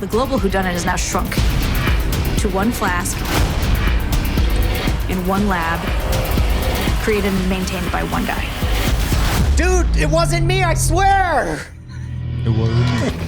The global whodunit has now shrunk to one flask in one lab, created and maintained by one guy. Dude, it wasn't me, I swear! It was.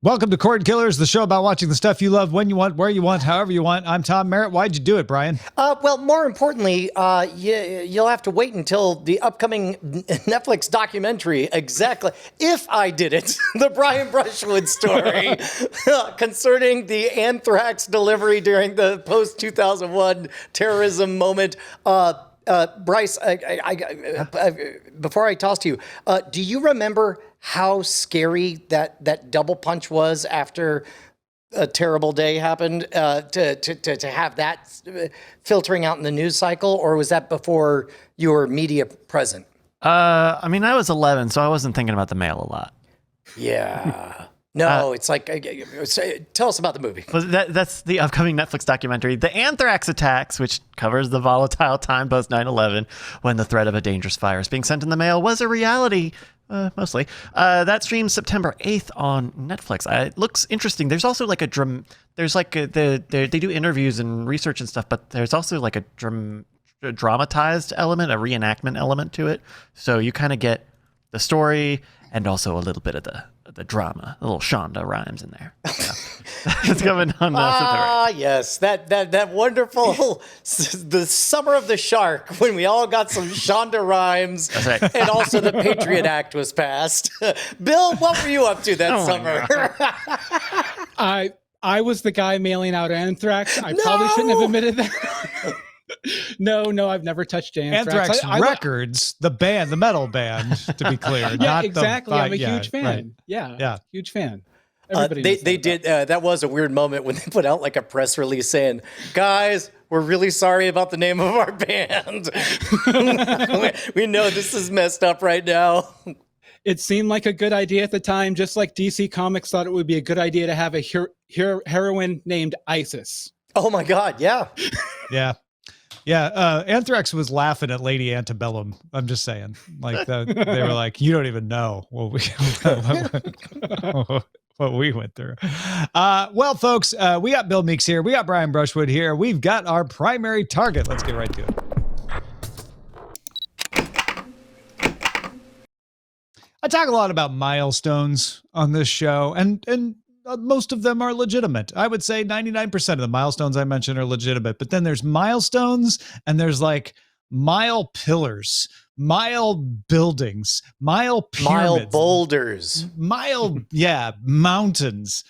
Welcome to Cordkillers, the show about watching the stuff you love when you want, where you want, however you want. I'm Tom Merritt. Why'd you do it, Brian? Well, more importantly, you'll have to wait until the upcoming Netflix documentary, exactly, if I did it, the Brian Brushwood story concerning the anthrax delivery during the post-2001 terrorism moment. Bryce, before I toss to you, do you remember how scary that double punch was after a terrible day happened, to have that filtering out in the news cycle, or was that before you were media present? I mean, I was 11, so I wasn't thinking about the mail a lot. Yeah. No, it's like, tell us about the movie. Well, that's the upcoming Netflix documentary, The Anthrax Attacks, which covers the volatile time post 9/11 when the threat of a dangerous virus being sent in the mail was a reality, mostly. That streams September 8th on Netflix. It looks interesting. There's also like they do interviews and research and stuff, but there's also like a dramatized element, a reenactment element to it. So you kind of get the story and also a little bit of the drama, a little Shonda Rhimes in there. It's coming on September. Yes, that wonderful the summer of the shark when we all got some Shonda Rhimes. That's right. And also the Patriot Act was passed. Bill, what were you up to that summer? I was the guy mailing out anthrax. I probably shouldn't have admitted that. No, I've never touched anthrax. Anthrax Records, the band, the metal band, to be clear. Yeah, not exactly. I'm a yeah, huge fan. Right. Yeah, huge fan. They did. That was a weird moment when they put out like a press release saying, "Guys, we're really sorry about the name of our band. we know this is messed up right now." It seemed like a good idea at the time, just like DC Comics thought it would be a good idea to have a heroine named Isis. Oh my God! Yeah. Yeah, Anthrax was laughing at Lady Antebellum. I'm just saying, like they were like, "You don't even know what we went through." Well, folks, we got Bill Meeks here. We got Brian Brushwood here. We've got our primary target. Let's get right to it. I talk a lot about milestones on this show, and most of them are legitimate. I would say 99% of the milestones I mentioned are legitimate, but then there's milestones and there's like mile pillars, mile buildings, mile pyramids, mile boulders, mountains.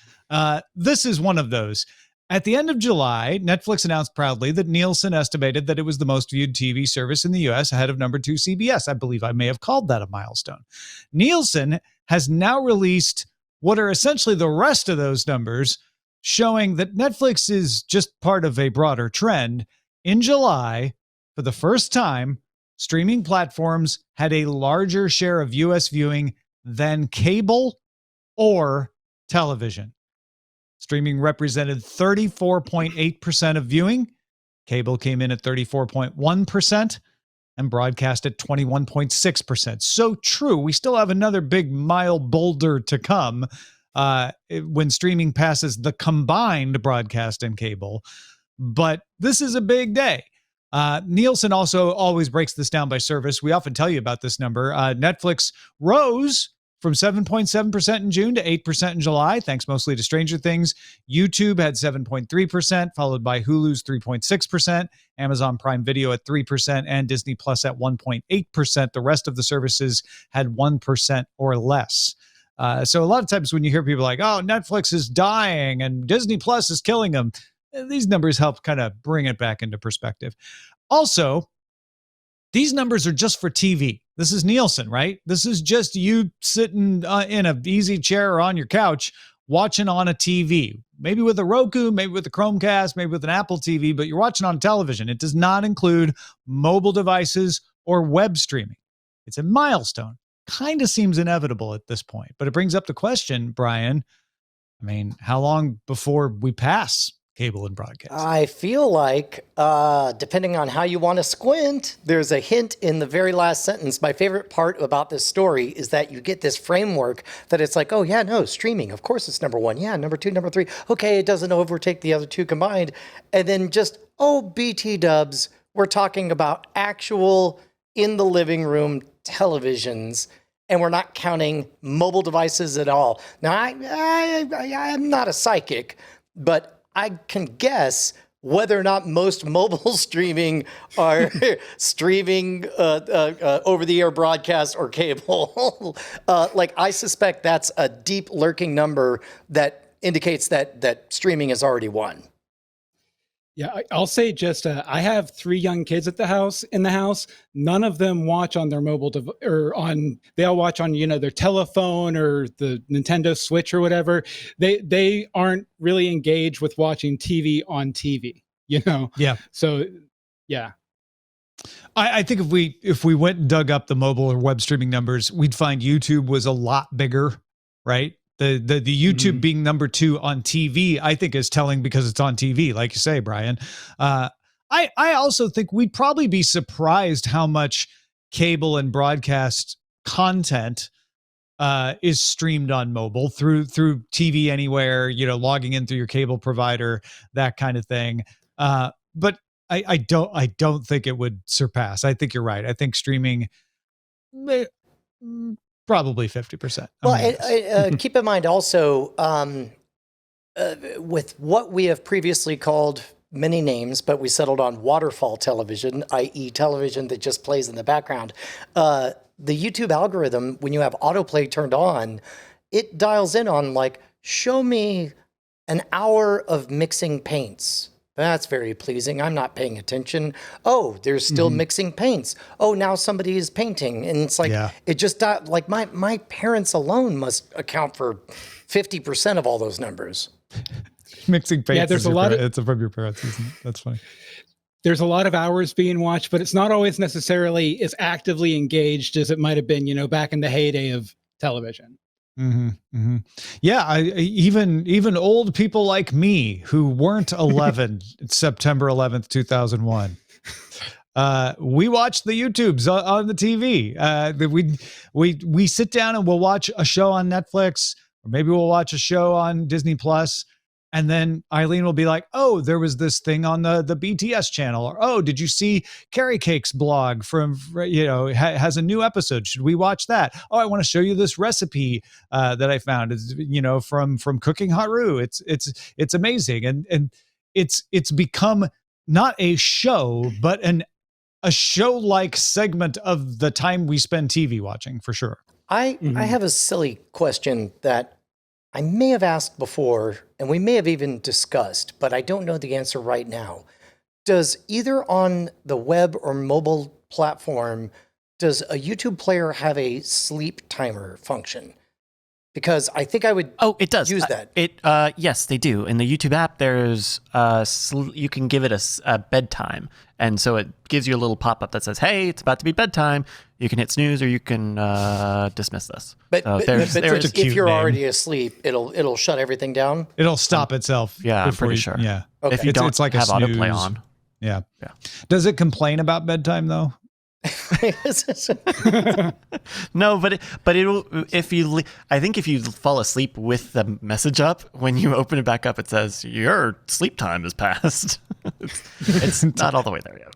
This is one of those. At the end of July, Netflix announced proudly that Nielsen estimated that it was the most viewed TV service in the US, ahead of number 2 CBS. I believe I may have called that a milestone. Nielsen has now released what are essentially the rest of those numbers, showing that Netflix is just part of a broader trend. In July, for the first time, streaming platforms had a larger share of US viewing than cable or television. Streaming represented 34.8% of viewing. Cable came in at 34.1%. And broadcast at 21.6%. So true. We still have another big mile boulder to come when streaming passes the combined broadcast and cable. But this is a big day. Nielsen also always breaks this down by service. We often tell you about this number. Netflix rose from 7.7% in June to 8% in July, thanks mostly to Stranger Things. YouTube had 7.3%, followed by Hulu's 3.6%, Amazon Prime Video at 3%, and Disney Plus at 1.8%. The rest of the services had 1% or less. So a lot of times when you hear people like, oh, Netflix is dying and Disney Plus is killing them, these numbers help kind of bring it back into perspective. Also, these numbers are just for TV. This is Nielsen, right? This is just you sitting in an easy chair or on your couch watching on a TV, maybe with a Roku, maybe with a Chromecast, maybe with an Apple TV, but you're watching on television. It does not include mobile devices or web streaming. It's a milestone. Kind of seems inevitable at this point, but it brings up the question, Brian, I mean, how long before we pass cable and broadcast. I feel like, depending on how you want to squint, there's a hint in the very last sentence. My favorite part about this story is that you get this framework that it's like, oh, yeah, no, streaming. Of course it's number one. Yeah, number two, number three. Okay, it doesn't overtake the other two combined. And then just, oh, BT dubs, we're talking about actual in the living room televisions. And we're not counting mobile devices at all. Now, I'm not a psychic, but I can guess whether or not most mobile streaming are streaming over-the-air broadcast or cable. I suspect that's a deep lurking number that indicates that streaming has already won. Yeah, I'll say just I have 3 young kids in the house. None of them watch on their mobile they all watch on their telephone or the Nintendo Switch or whatever. They aren't really engaged with watching TV on TV. Yeah. So yeah. I think if we went and dug up the mobile or web streaming numbers, we'd find YouTube was a lot bigger, right? The YouTube being number 2 on TV, I think is telling because it's on TV, like you say, Brian. I also think we'd probably be surprised how much cable and broadcast content is streamed on mobile through TV Anywhere, logging in through your cable provider, that kind of thing. But I don't think it would surpass. I think you're right. I think streaming probably 50%. Well, keep in mind also, with what we have previously called many names, but we settled on waterfall television, i.e. television that just plays in the background. The YouTube algorithm, when you have autoplay turned on, it dials in on show me an hour of mixing paints. That's very pleasing. I'm not paying attention. Oh, there's still mixing paints. Oh, now somebody is painting. And it's it just my parents alone must account for 50% of all those numbers. Mixing paints. Yeah, there's it's from your parents, isn't it? That's funny. There's a lot of hours being watched, but it's not always necessarily as actively engaged as it might have been, back in the heyday of television. Yeah, even old people like me who weren't 11 September 11th, 2001. We watch the YouTubes on the TV. We sit down and we'll watch a show on Netflix, or maybe we'll watch a show on Disney Plus. And then Eileen will be like, oh, there was this thing on the BTS channel. Or, oh, did you see Carrie Cake's blog has a new episode. Should we watch that? Oh, I want to show you this recipe that I found, from Cooking Haru. It's amazing. And it's become not a show, but a show-like segment of the time we spend TV watching, for sure. I have a silly question that I may have asked before, and we may have even discussed, but I don't know the answer right now. Does either on the web or mobile platform, does a YouTube player have a sleep timer function? Because I think I would it does. use that. Yes, they do. In the YouTube app, there's you can give it a bedtime. And so it gives you a little pop-up that says, hey, it's about to be bedtime. You can hit snooze or you can dismiss this. But if you're name. Already asleep, it'll shut everything down? It'll stop itself. Yeah, I'm pretty sure. Yeah. Okay. If you don't it's like have a snooze. autoplay on. Yeah. Does it complain about bedtime, though? No, but it'll I think if you fall asleep with the message up, when you open it back up, it says your sleep time has passed. it's not all the way there yet.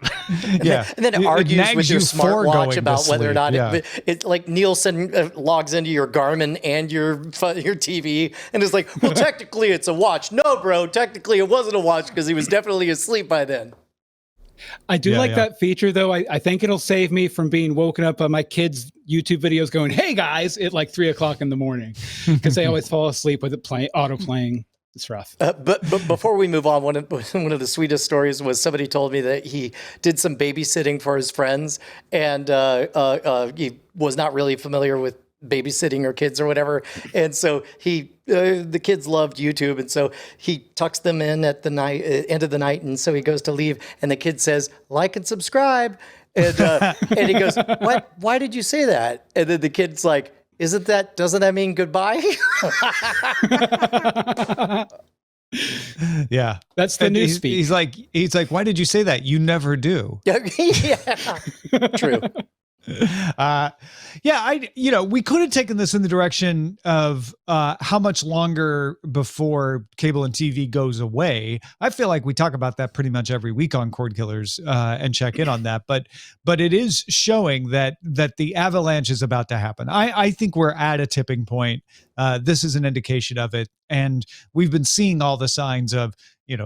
Yeah, and then it argues with your smartwatch about whether or not it like Nielsen logs into your Garmin and your TV and is like, well, technically it's a watch. No, bro, technically it wasn't a watch because he was definitely asleep by then. I do like that feature, though. I think it'll save me from being woken up by my kids' YouTube videos going, hey, guys, at 3 o'clock in the morning, because they always fall asleep with it auto-playing. It's rough. But before we move on, one of the sweetest stories was somebody told me that he did some babysitting for his friends, and he was not really familiar with babysitting or kids or whatever. And so the kids loved YouTube. And so he tucks them in at the end of the night. And so he goes to leave and the kid says, like and subscribe. And, and he goes, what? Why did you say that? And then the kid's like, doesn't that mean goodbye? Yeah. That's the And new speak. He's like, why did you say that? You never do. Yeah, true. We could have taken this in the direction of how much longer before cable and TV goes away. I feel like we talk about that pretty much every week on Cordkillers and check in on that. But it is showing that the avalanche is about to happen. I think we're at a tipping point. This is an indication of it, and we've been seeing all the signs of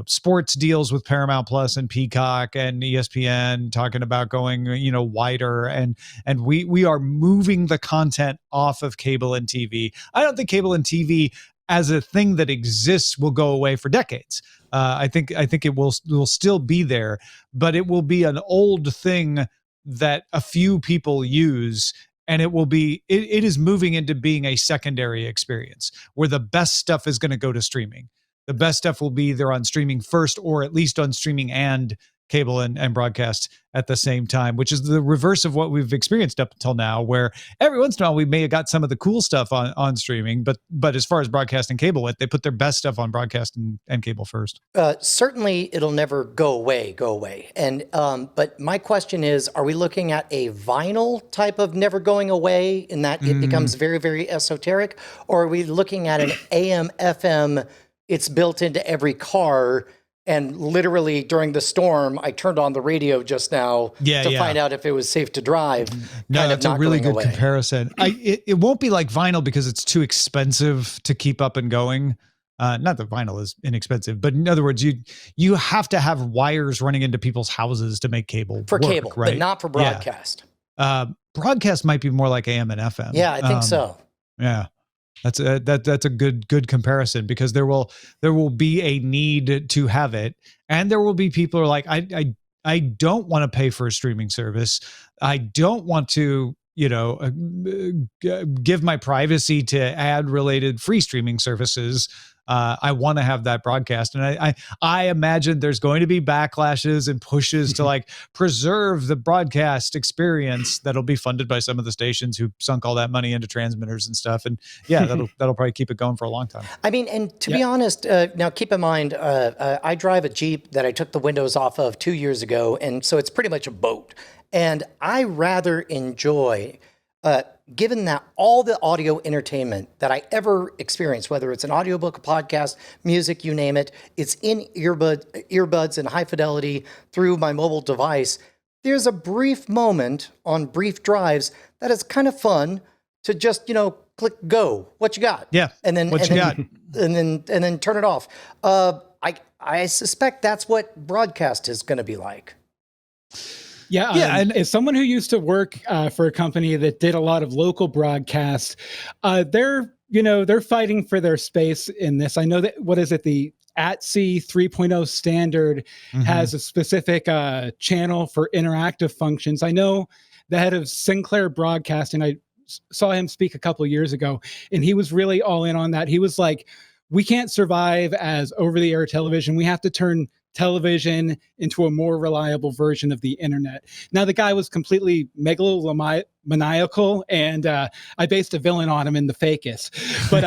sports deals with Paramount Plus and Peacock and ESPN talking about going, wider, and we are moving the content off of cable and TV. I don't think cable and TV as a thing that exists will go away for decades. I think it will still be there, but it will be an old thing that a few people use. And it will be, it is moving into being a secondary experience where the best stuff is going to go to streaming. The best stuff will be either on streaming first or at least on streaming and cable and broadcast at the same time, which is the reverse of what we've experienced up until now, where every once in a while we may have got some of the cool stuff on streaming, but as far as broadcast and cable went, they put their best stuff on broadcast and cable first. Certainly it'll never go away. And but my question is, are we looking at a vinyl type of never going away in that it becomes very, very esoteric? Or are we looking at an AM, FM, it's built into every car? And literally during the storm, I turned on the radio just now to find out if it was safe to drive. No, that's a really good comparison. It won't be like vinyl because it's too expensive to keep up and going. Not that vinyl is inexpensive, but in other words, you have to have wires running into people's houses to make cable for work, cable, right? but not for broadcast. Yeah. Broadcast might be more like AM and FM. Yeah, I think so. Yeah. That's a good comparison, because there will be a need to have it, and there will be people who are like, I don't want to pay for a streaming service. I don't want to give my privacy to ad related free streaming services. I want to have that broadcast. And I imagine there's going to be backlashes and pushes to like preserve the broadcast experience that'll be funded by some of the stations who sunk all that money into transmitters and stuff. And yeah, that'll probably keep it going for a long time. I mean, and to be honest, now keep in mind, I drive a Jeep that I took the windows off of 2 years ago. And so it's pretty much a boat. And I rather enjoy given that all the audio entertainment that I ever experienced, whether it's an audiobook, a podcast, music, you name it, it's in earbuds and high fidelity through my mobile device. There's a brief moment on brief drives that is kind of fun to just, click go. What you got? Yeah. And then and then turn it off. I suspect that's what broadcast is going to be like. Yeah, and as someone who used to work for a company that did a lot of local broadcast, they're fighting for their space in this. I know that the ATSI 3.0 standard has a specific channel for interactive functions. I know the head of Sinclair Broadcasting, I saw him speak a couple of years ago, and he was really all in on that. He was like, we can't survive as over-the-air television. We have to turn television into a more reliable version of the internet. Now, the guy was completely megalomaniacal, and I based a villain on him in The Fakest. But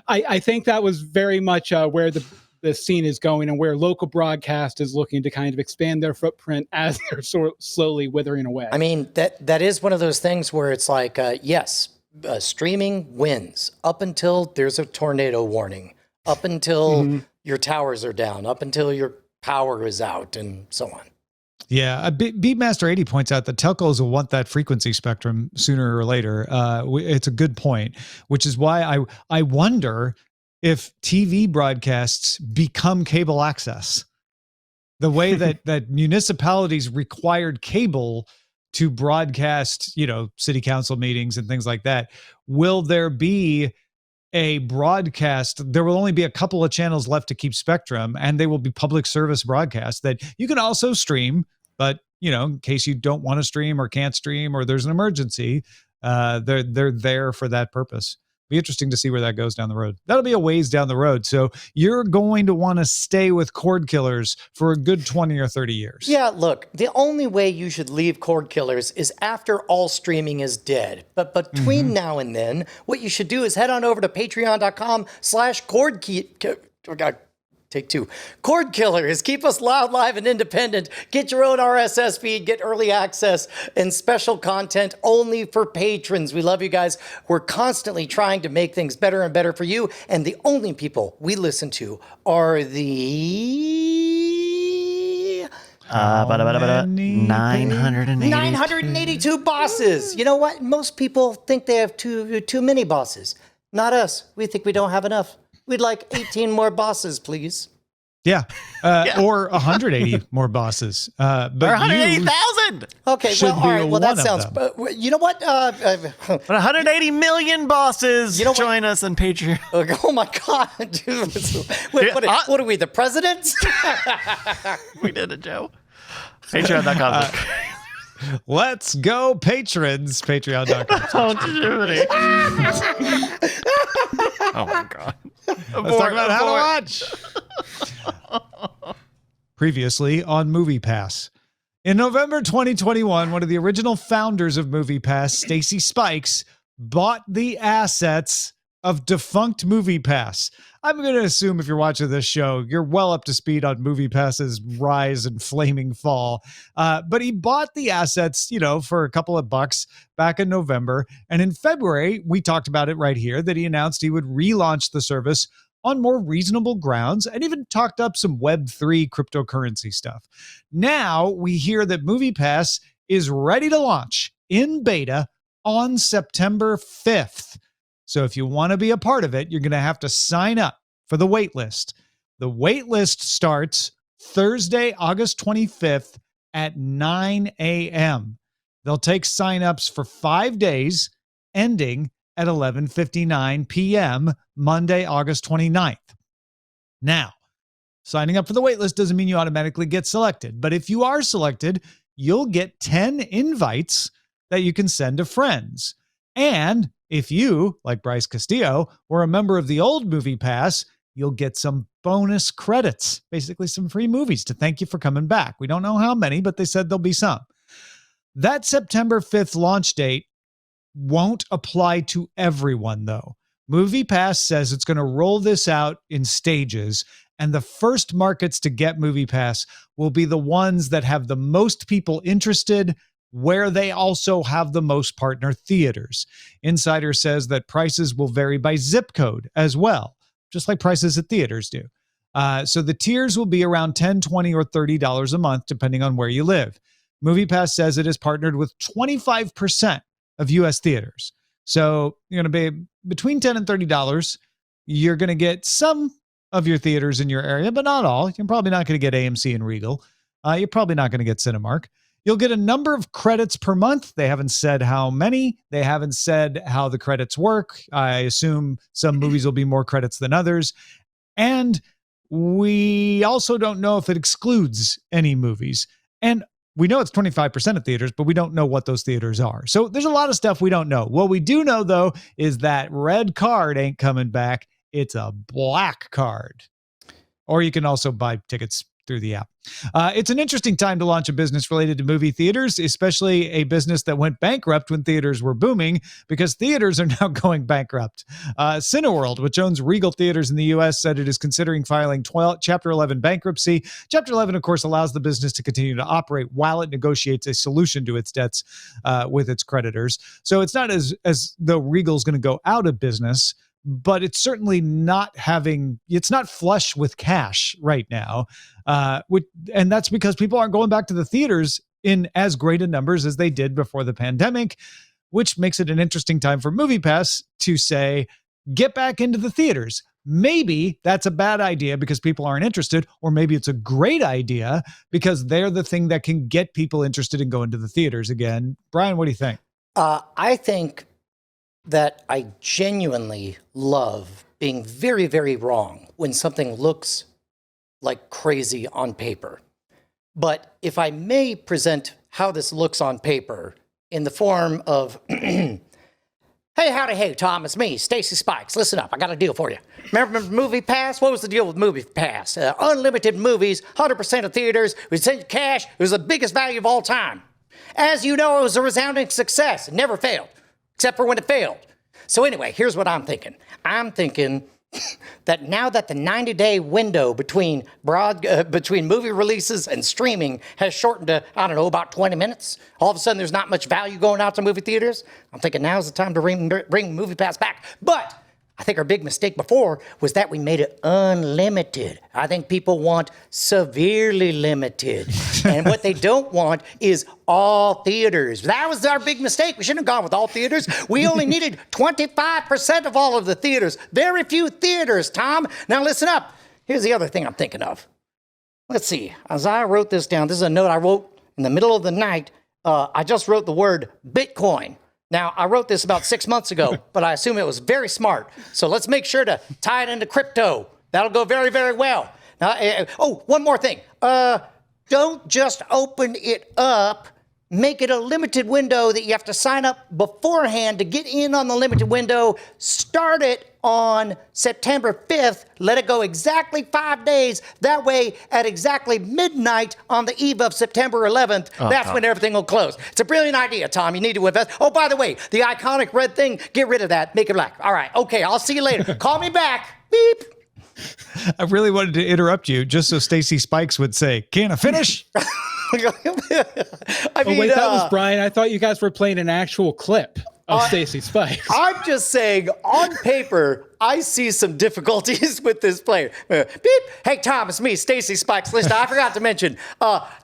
I think that was very much where the scene is going, and where local broadcast is looking to kind of expand their footprint as they're slowly withering away. I mean, that is one of those things where it's like, yes, streaming wins up until there's a tornado warning, up until your towers are down, up until your power is out, and so on. Yeah, Beatmaster 80 points out that telcos will want that frequency spectrum sooner or later. It's a good point, which is why I wonder if TV broadcasts become cable access. The way that municipalities required cable to broadcast, city council meetings and things like that. Will there be a broadcast? There will only be a couple of channels left to keep spectrum, and they will be public service broadcasts that you can also stream, but in case you don't want to stream or can't stream or there's an emergency, they're there for that purpose. Be interesting to see where that goes down the road. That'll be a ways down the road. So you're going to want to stay with Cordkillers for a good 20 or 30 years. Yeah, look, the only way you should leave Cordkillers is after all streaming is dead. But between now and then, what you should do is head on over to patreon.com/Cordkillers. Take two. Cordkillers, keep us loud, live, and independent. Get your own RSS feed, get early access, and special content only for patrons. We love you guys. We're constantly trying to make things better and better for you, and the only people we listen to are the... 982 bosses. You know what? Most people think they have too many bosses. Not us. We think we don't have enough. We'd like 18 more bosses, please. Yeah. Or 180 more bosses. But or 180,000. Okay, should well, all be right. Well, that one of sounds... them. you know what? But 180 million bosses join us on Patreon. Oh, my God. Dude. Wait, what are we, the presidents? We did it, Joe. Patreon.com. Let's go, patrons. Patreon.com. Oh, Jiminy. Oh, my God. Let's talk about how to watch. Previously on MoviePass. In November 2021, one of the original founders of MoviePass, Stacy Spikes, bought the assets of defunct MoviePass. I'm going to assume if you're watching this show, you're well up to speed on MoviePass's rise and flaming fall. But he bought the assets, for a couple of bucks back in November. And in February, we talked about it right here, that he announced he would relaunch the service on more reasonable grounds and even talked up some Web3 cryptocurrency stuff. Now we hear that MoviePass is ready to launch in beta on September 5th. So if you want to be a part of it, you're going to have to sign up for the wait list. The wait list starts Thursday, August 25th at 9 a.m. They'll take signups for 5 days, ending at 11:59 p.m. Monday, August 29th. Now, signing up for the wait list doesn't mean you automatically get selected, but if you are selected, you'll get 10 invites that you can send to friends. And if you, like Bryce Castillo, were a member of the old MoviePass, you'll get some bonus credits, basically some free movies to thank you for coming back. We don't know how many, but they said there'll be some. That September 5th launch date won't apply to everyone, though. MoviePass says it's going to roll this out in stages, and the first markets to get MoviePass will be the ones that have the most people interested, where they also have the most partner theaters. Insider says that prices will vary by zip code as well, just like prices at theaters do. So the tiers will be around $10, $20, or $30 a month, depending on where you live. MoviePass says it is partnered with 25% of U.S. theaters. So you're going to be between $10 and $30. You're going to get some of your theaters in your area, but not all. You're probably not going to get AMC and Regal. You're probably not going to get Cinemark. You'll get a number of credits per month. They haven't said how many. They haven't said how the credits work. I assume some movies will be more credits than others. And we also don't know if it excludes any movies. And we know it's 25% of theaters, but we don't know what those theaters are. So there's a lot of stuff we don't know. What we do know, though, is that red card ain't coming back. It's a black card. Or you can also buy tickets through the app. It's an interesting time to launch a business related to movie theaters, especially a business that went bankrupt when theaters were booming, because theaters are now going bankrupt. Cineworld, which owns Regal Theaters in the U.S., said it is considering filing Chapter 11 bankruptcy. Chapter 11, of course, allows the business to continue to operate while it negotiates a solution to its debts with its creditors. So it's not as though Regal's going to go out of business, but it's certainly it's not flush with cash right now. And that's because people aren't going back to the theaters in as great a numbers as they did before the pandemic, which makes it an interesting time for MoviePass to say, get back into the theaters. Maybe that's a bad idea because people aren't interested, or maybe it's a great idea because they're the thing that can get people interested in going to the theaters again. Brian, what do you think? I think that I genuinely love being very, very wrong when something looks like crazy on paper. But if I may present how this looks on paper in the form of, hey, howdy, hey, Tom, it's me, Stacy Spikes. Listen up, I got a deal for you. Remember MoviePass? What was the deal with MoviePass? Unlimited movies, 100% of theaters, we sent you cash, it was the biggest value of all time. As you know, it was a resounding success. It never failed, except for when it failed. So anyway, here's what I'm thinking. I'm thinking that now that the 90-day window between movie releases and streaming has shortened to, I don't know, about 20 minutes, all of a sudden there's not much value going out to movie theaters. I'm thinking now's the time to bring MoviePass back. But I think our big mistake before was that we made it unlimited. I think people want severely limited. And what they don't want is all theaters. That was our big mistake. We shouldn't have gone with all theaters. We only needed 25% of all of the theaters. Very few theaters, Tom. Now listen up. Here's the other thing I'm thinking of. Let's see. As I wrote this down, this is a note I wrote in the middle of the night. I just wrote the word Bitcoin. Now, I wrote this about 6 months ago, but I assume it was very smart. So let's make sure to tie it into crypto. That'll go very, very well. Now, one more thing. Don't just open it up. Make it a limited window that you have to sign up beforehand to get in on the limited window. Start it on September 5th. Let it go exactly 5 days. That way, at exactly midnight on the eve of September 11th, that's when everything will close. It's a brilliant idea, Tom. You need to invest. Oh, by the way, the iconic red thing, get rid of that. Make it black. All right. Okay, I'll see you later. Call me back. Beep. I really wanted to interrupt you just so Stacy Spikes would say, "Can I finish?" I mean, wait, that was Brian. I thought you guys were playing an actual clip of Stacy Spikes. I'm just saying, on paper, I see some difficulties with this player. Beep. Hey, Tom, it's me, Stacy Spikes. Listen, I forgot to mention,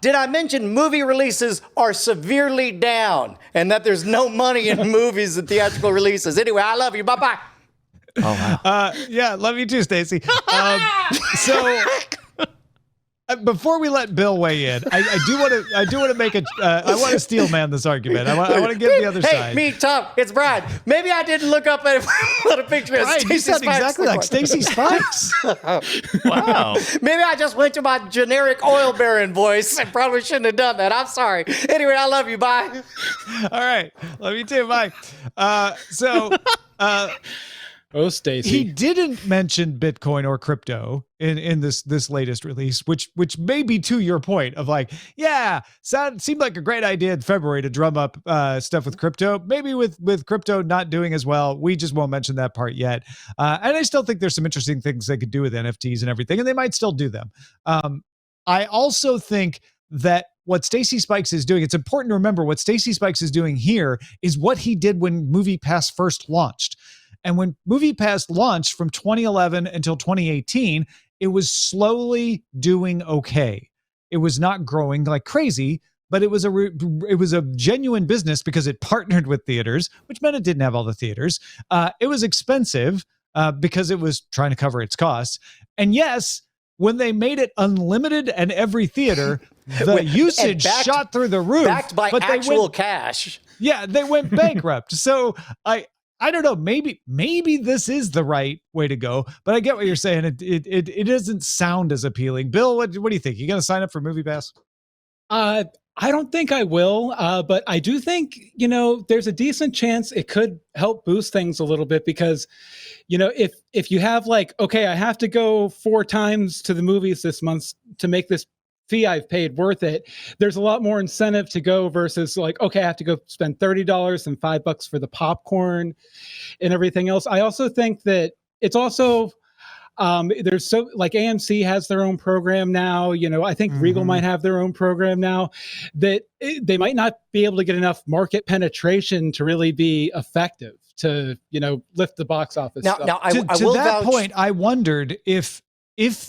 did I mention movie releases are severely down and that there's no money in movies and theatrical releases? Anyway, I love you. Bye-bye. Oh, wow. Yeah, love you too, Stacy. So before we let Bill weigh in, I do want to make I want to steel man this argument. I want to give the other side. Hey, me, Tom, it's Brian. Maybe I didn't look up at a picture of Brian, Stacy you sound Spikes. exactly like Stacy Spikes. Wow. Maybe I just went to my generic oil baron voice. I probably shouldn't have done that. I'm sorry. Anyway, I love you. Bye. All right, love you too. Bye. Oh, Stacy. He didn't mention Bitcoin or crypto in this latest release, which may be to your point of like, yeah, seemed like a great idea in February to drum up stuff with crypto. Maybe with crypto not doing as well, we just won't mention that part yet. And I still think there's some interesting things they could do with NFTs and everything, and they might still do them. I also think that what Stacy Spikes is doing, it's important to remember what Stacy Spikes is doing here is what he did when MoviePass first launched. And when MoviePass launched from 2011 until 2018, it was slowly doing okay. It was not growing like crazy, but it was a genuine business because it partnered with theaters, which meant it didn't have all the theaters. It was expensive because it was trying to cover its costs. And yes, when they made it unlimited and every theater, the usage shot through the roof. Backed by actual cash. Yeah, they went bankrupt. So I don't know. Maybe this is the right way to go, but I get what you're saying. It doesn't sound as appealing. Bill, what do you think? You gonna sign up for MoviePass? I don't think I will, but I do think there's a decent chance it could help boost things a little bit because, if you have like, okay, I have to go 4 times to the movies this month to make this fee I've paid worth it, there's a lot more incentive to go versus like, okay, I have to go spend $30 and $5 for the popcorn and everything else. I also think that it's also there's so like AMC has their own program now. I think Regal might have their own program now that they might not be able to get enough market penetration to really be effective to lift the box office. To that point, I wondered if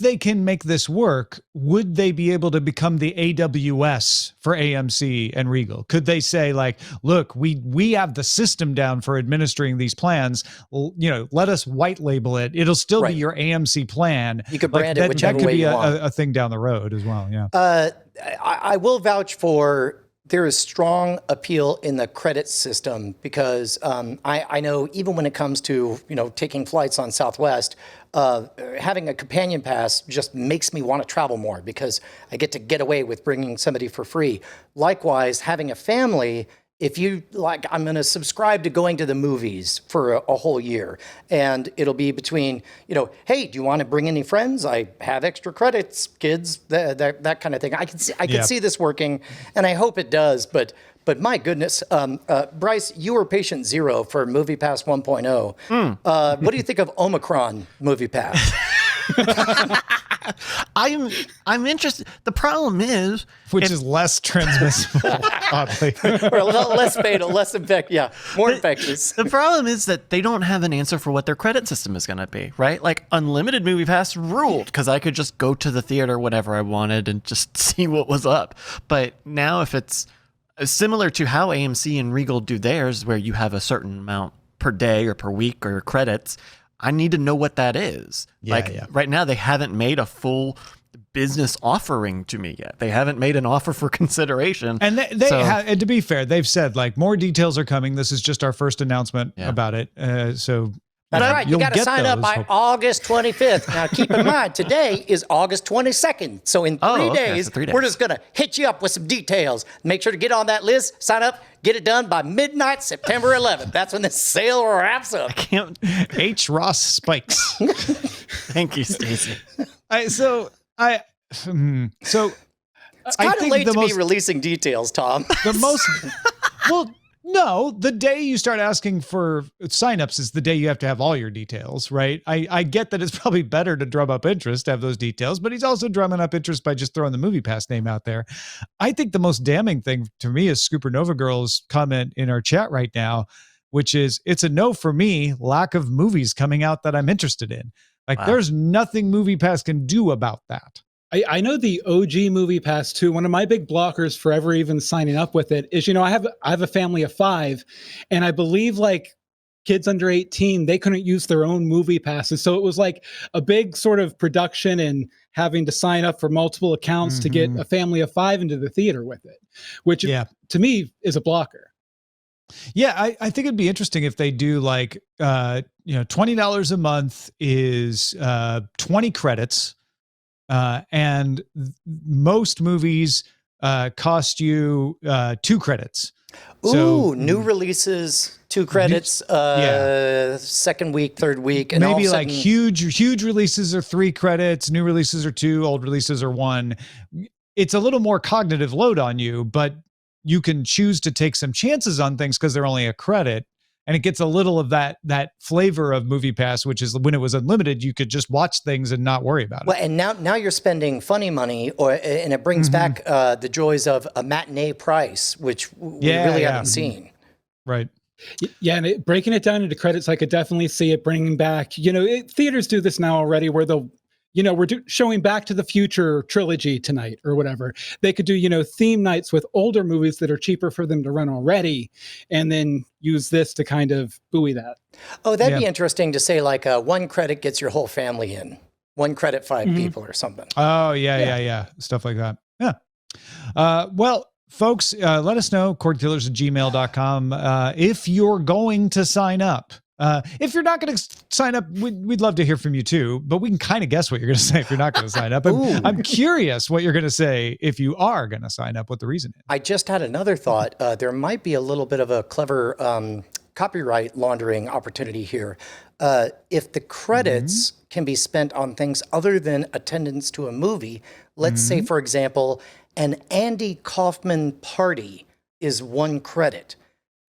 they can make this work, would they be able to become the AWS for AMC and Regal? Could they say like, look, we have the system down for administering these plans. Let us white label it. It'll still be your AMC plan. You could brand it whichever way you want. That could be a thing down the road as well. Yeah. I will vouch for there is strong appeal in the credit system because I know even when it comes to taking flights on Southwest, having a companion pass just makes me want to travel more because I get away with bringing somebody for free. Likewise, having a family if you like, I'm going to subscribe to going to the movies for a whole year, and it'll be between, hey, do you want to bring any friends? I have extra credits, kids, that kind of thing. I can see this working, and I hope it does. But my goodness, Bryce, you were patient zero for MoviePass 1.0. What do you think of Omicron MoviePass? I'm interested. The problem is, which is less transmissible, oddly, or less fatal, less more infectious. The problem is that they don't have an answer for what their credit system is going to be, right? Like unlimited MoviePass ruled because I could just go to the theater whenever I wanted and just see what was up. But now, if it's similar to how AMC and Regal do theirs, where you have a certain amount per day or per week or credits, I need to know what that is. Right now, they haven't made a full business offering to me yet. They haven't made an offer for consideration. And and to be fair, they've said like more details are coming. This is just our first announcement about it. So that's right. You got to sign up by August 25th. Now, keep in mind, today is August 22nd. So in 3 days, we're just going to hit you up with some details. Make sure to get on that list, sign up, get it done by midnight, September 11th. That's when the sale wraps up. I can't. H. Ross Spikes. Thank you, Stacey. It's kind of late to be releasing details, Tom. No, the day you start asking for signups is the day you have to have all your details, right? I get that it's probably better to drum up interest to have those details, but he's also drumming up interest by just throwing the MoviePass name out there. I think the most damning thing to me is Scooper Nova Girl's comment in our chat right now, which is, it's a no for me, lack of movies coming out that I'm interested in. There's nothing MoviePass can do about that. I know the OG MoviePass too. One of my big blockers for ever even signing up with it is, I have a family of 5, and I believe kids under 18, they couldn't use their own MoviePasses. So it was like a big sort of production and having to sign up for multiple accounts to get a family of 5 into the theater with it, which to me is a blocker. Yeah, I think it'd be interesting if they do $20 a month is 20 credits. And most movies cost you 2 credits. Ooh, new releases, 2 credits, second week, third week. And maybe huge releases are 3 credits, new releases are 2, old releases are 1. It's a little more cognitive load on you, but you can choose to take some chances on things because they're only a credit. And it gets a little of that flavor of MoviePass, which is when it was unlimited, you could just watch things and not worry about it. Well, and now you're spending funny money, and it brings back the joys of a matinee price, which we really haven't seen. Right. Yeah, and breaking it down into credits, I could definitely see it bringing back. Theaters do this now already, where they'll. We're showing Back to the Future trilogy tonight or whatever. They could do, theme nights with older movies that are cheaper for them to run already, and then use this to kind of buoy that. Oh, that'd be interesting to say, 1 credit gets your whole family in. 1 credit, 5 people or something. Oh, yeah. Stuff like that. Yeah. Well, folks, let us know, cordkillers@gmail.com, if you're going to sign up. If you're not going to sign up, we'd love to hear from you too, but we can kind of guess what you're going to say if you're not going to sign up. I'm curious what you're going to say if you are going to sign up, what the reason is. I just had another thought. There might be a little bit of a clever copyright laundering opportunity here. If the credits can be spent on things other than attendance to a movie, let's say, for example, an Andy Kaufman party is 1 credit.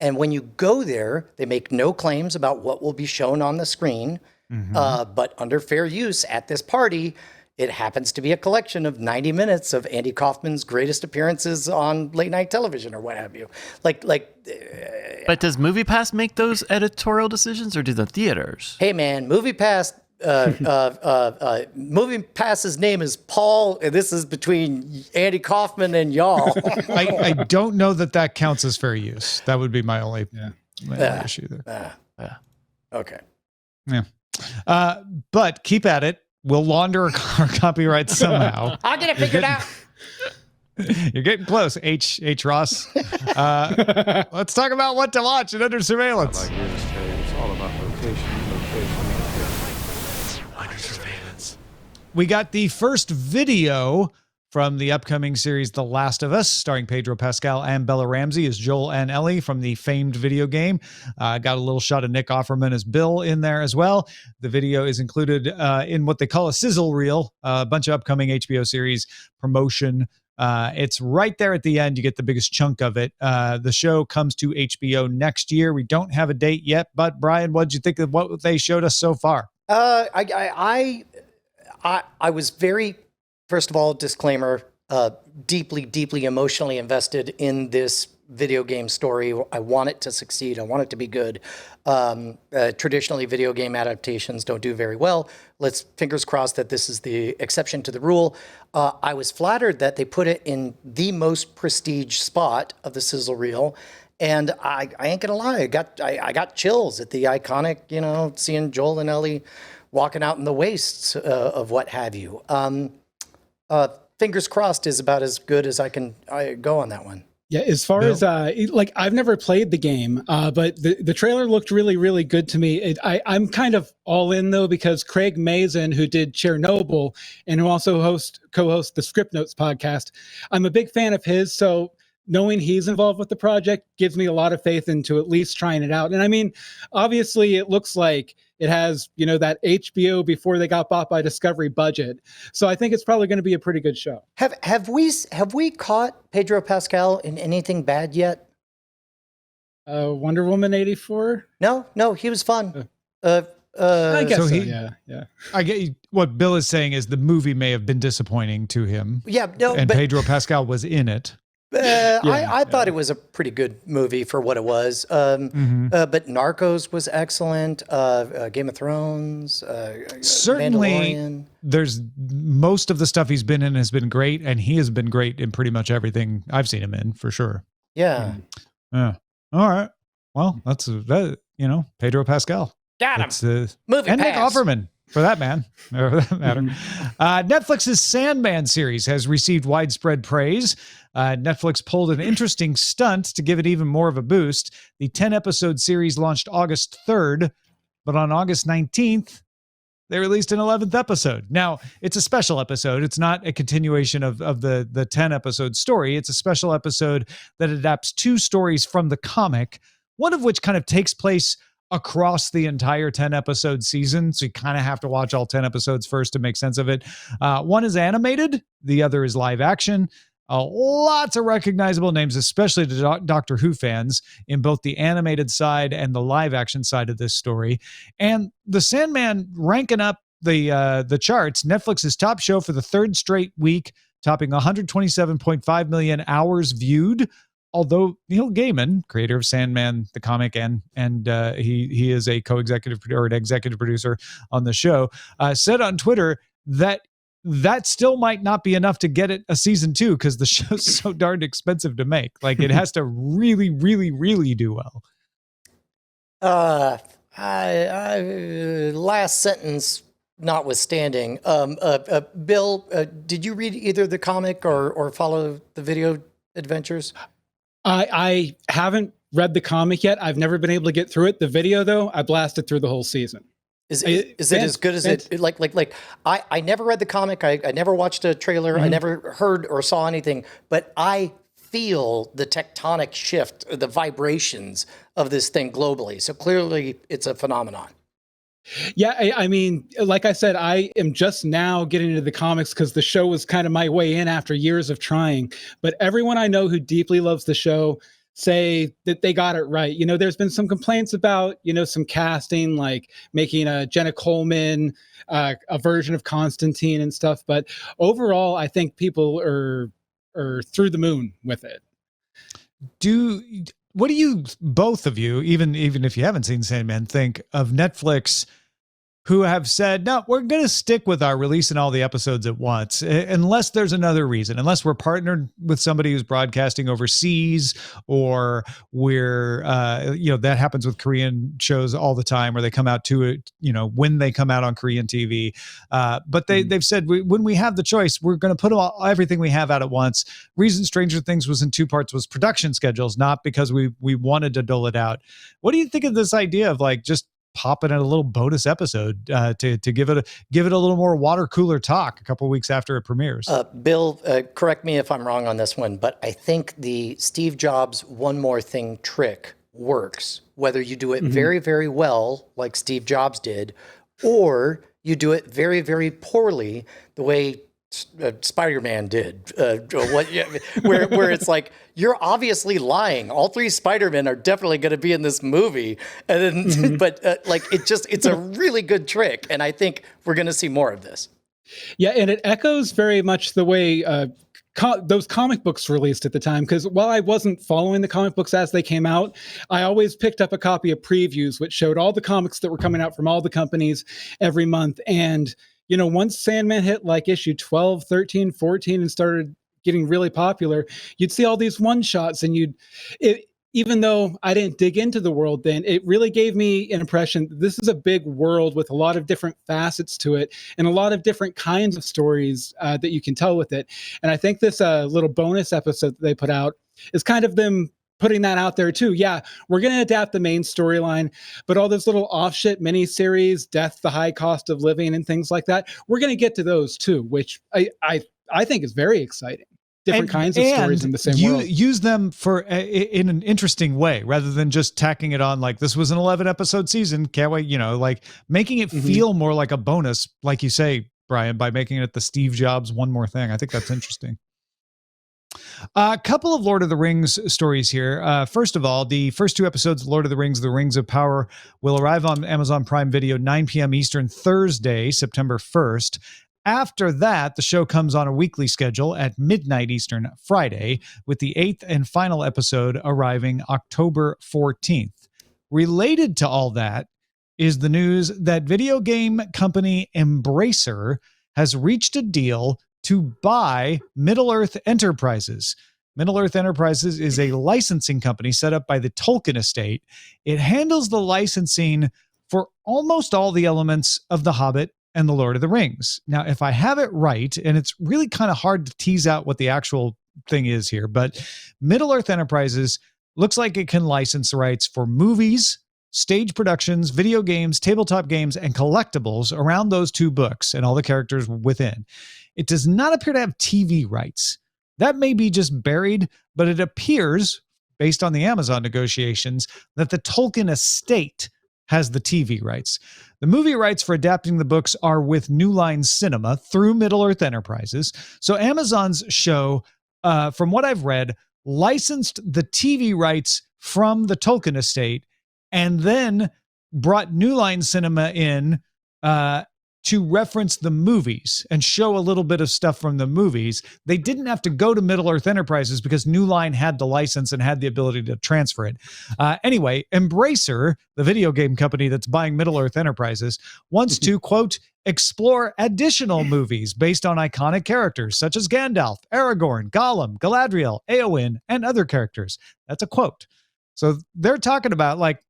And when you go there, they make no claims about what will be shown on the screen. But under fair use at this party, it happens to be a collection of 90 minutes of Andy Kaufman's greatest appearances on late night television or what have you. But does MoviePass make those editorial decisions, or do the theaters? Hey, man, MoviePass. MoviePass's name is Paul, and this is between Andy Kaufman and y'all. I don't know that counts as fair use. That would be my only issue there. Okay. Yeah. But keep at it. We'll launder our copyright somehow. I'll get it figured out. You're getting close, H. Ross. Let's talk about what to watch and Under Surveillance. It's all about location. Under surveillance. We got the first video from the upcoming series The Last of Us, starring Pedro Pascal and Bella Ramsey as Joel and Ellie from the famed video game. Got a little shot of Nick Offerman as Bill in there as well. The video is included in what they call a sizzle reel, a bunch of upcoming HBO series promotion. It's right there at the end. You get the biggest chunk of it. The show comes to HBO next year. We don't have a date yet, but Brian, what did you think of what they showed us so far? I was very, first of all, disclaimer, deeply emotionally invested in this video game story. I want it to succeed. I want it to be good. Traditionally, video game adaptations don't do very well. Let's fingers crossed that this is the exception to the rule. I was flattered that they put it in the most prestige spot of the sizzle reel. And I ain't gonna lie, I got chills at the iconic, seeing Joel and Ellie walking out in the wastes of what have you. Fingers crossed is about as good as I go on that one. Yeah, as far as I've never played the game, but the trailer looked really, really good to me. I'm kind of all in though, because Craig Mazin, who did Chernobyl and who also co-hosts the Script Notes podcast, I'm a big fan of his. So knowing he's involved with the project gives me a lot of faith into at least trying it out. And I mean, obviously it looks like it has, that HBO before they got bought by Discovery budget. So I think it's probably going to be a pretty good show. Have we caught Pedro Pascal in anything bad yet? Wonder Woman 84? No, he was fun. I guess so. Yeah. I get what Bill is saying is the movie may have been disappointing to him. Yeah, no, and Pedro Pascal was in it. I thought it was a pretty good movie for what it was. But Narcos was excellent. Game of Thrones. Certainly, there's most of the stuff he's been in has been great, and he has been great in pretty much everything I've seen him in, for sure. Yeah. Yeah. All right. Well, that's Pedro Pascal. Got him. It's MoviePass. And Nick Offerman. For that matter. Netflix's Sandman series has received widespread praise. Netflix pulled an interesting stunt to give it even more of a boost. The 10-episode series launched August 3rd, but on August 19th, they released an 11th episode. Now, it's a special episode. It's not a continuation of the 10-episode story. It's a special episode that adapts 2 stories from the comic, one of which kind of takes place across the entire 10-episode season. So you kind of have to watch all 10 episodes first to make sense of it. One is animated. The other is live action. Lots of recognizable names, especially to Doctor Who fans, in both the animated side and the live action side of this story. And the Sandman ranking up the charts, Netflix's top show for the 3rd straight week, topping 127.5 million hours viewed. Although Neil Gaiman, creator of Sandman, the comic, and he is a co-executive or an executive producer on the show, said on Twitter that still might not be enough to get it a season 2 because the show's so darn expensive to make. Like, it has to really, really, really do well. Last sentence notwithstanding, Bill, did you read either the comic or follow the video adventures? I haven't read the comic yet. I've never been able to get through it. The video, though, I blasted through the whole season. Is it as good as it? I never read the comic. I never watched a trailer. I never heard or saw anything. But I feel the tectonic shift, the vibrations of this thing globally. So clearly, it's a phenomenon. Yeah, I mean, like I said, I am just now getting into the comics because the show was kind of my way in after years of trying. But everyone I know who deeply loves the show say that they got it right. There's been some complaints about, some casting, like making a Jenna Coleman, a version of Constantine and stuff. But overall, I think people are through the moon with it. What do you, both of you, even if you haven't seen Sandman, think of Netflix, who have said, no, we're going to stick with our releasing all the episodes at once, unless there's another reason, unless we're partnered with somebody who's broadcasting overseas, or we're, that happens with Korean shows all the time where they come out to it, when they come out on Korean TV. But they've said, when we have the choice, we're going to put everything we have out at once. Reason Stranger Things was in 2 parts was production schedules, not because we wanted to dole it out. What do you think of this idea of just pop in a little bonus episode to give it a little more water cooler talk a couple of weeks after it premieres. Bill, correct me if I'm wrong on this one, but I think the Steve Jobs one more thing trick works, whether you do it very, very well, like Steve Jobs did, or you do it very, very poorly, the way Spider-Man did, where it's like, you're obviously lying. All three Spider-Men are definitely going to be in this movie. And then, it's a really good trick. And I think we're going to see more of this. Yeah. And it echoes very much the way those comic books released at the time. Because while I wasn't following the comic books as they came out, I always picked up a copy of previews, which showed all the comics that were coming out from all the companies every month. And once Sandman hit like issue 12, 13, 14 and started getting really popular, you'd see all these one-shots and even though I didn't dig into the world then, it really gave me an impression that this is a big world with a lot of different facets to it and a lot of different kinds of stories that you can tell with it. And I think this little bonus episode that they put out is kind of them putting that out there too. Yeah, we're going to adapt the main storyline, but all those little offshoot miniseries, Death, the High Cost of Living and things like that, we're going to get to those too, which I think is very exciting. Different kinds of stories in the same world. Use them in an interesting way rather than just tacking it on like this was an 11 episode season. Can't wait, like making it feel more like a bonus, like you say, Brian, by making it the Steve Jobs one more thing. I think that's interesting. A couple of Lord of the Rings stories here. First of all, the first two episodes of Lord of the Rings of Power will arrive on Amazon Prime Video 9 p.m. Eastern Thursday, September 1st. After that, the show comes on a weekly schedule at midnight Eastern Friday, with the 8th and final episode arriving October 14th. Related to all that is the news that video game company Embracer has reached a deal to buy Middle-earth Enterprises. Middle-earth Enterprises is a licensing company set up by the Tolkien estate. It handles the licensing for almost all the elements of The Hobbit and The Lord of the Rings. Now, if I have it right, and it's really kind of hard to tease out what the actual thing is here, but Middle-earth Enterprises looks like it can license the rights for movies, stage productions, video games, tabletop games, and collectibles around those two books and all the characters within. It does not appear to have TV rights. That may be just buried, but it appears, based on the Amazon negotiations, that the Tolkien estate has the TV rights. The movie rights for adapting the books are with New Line Cinema through Middle-earth Enterprises. So Amazon's show, from what I've read, licensed the TV rights from the Tolkien estate and then brought New Line Cinema in to reference the movies and show a little bit of stuff from the movies. They didn't have to go to Middle-earth Enterprises because New Line had the license and had the ability to transfer it. Anyway, Embracer, the video game company that's buying Middle-earth Enterprises, wants to, quote, explore additional movies based on iconic characters such as Gandalf, Aragorn, Gollum, Galadriel, Éowyn, and other characters. That's a quote. So they're talking about like,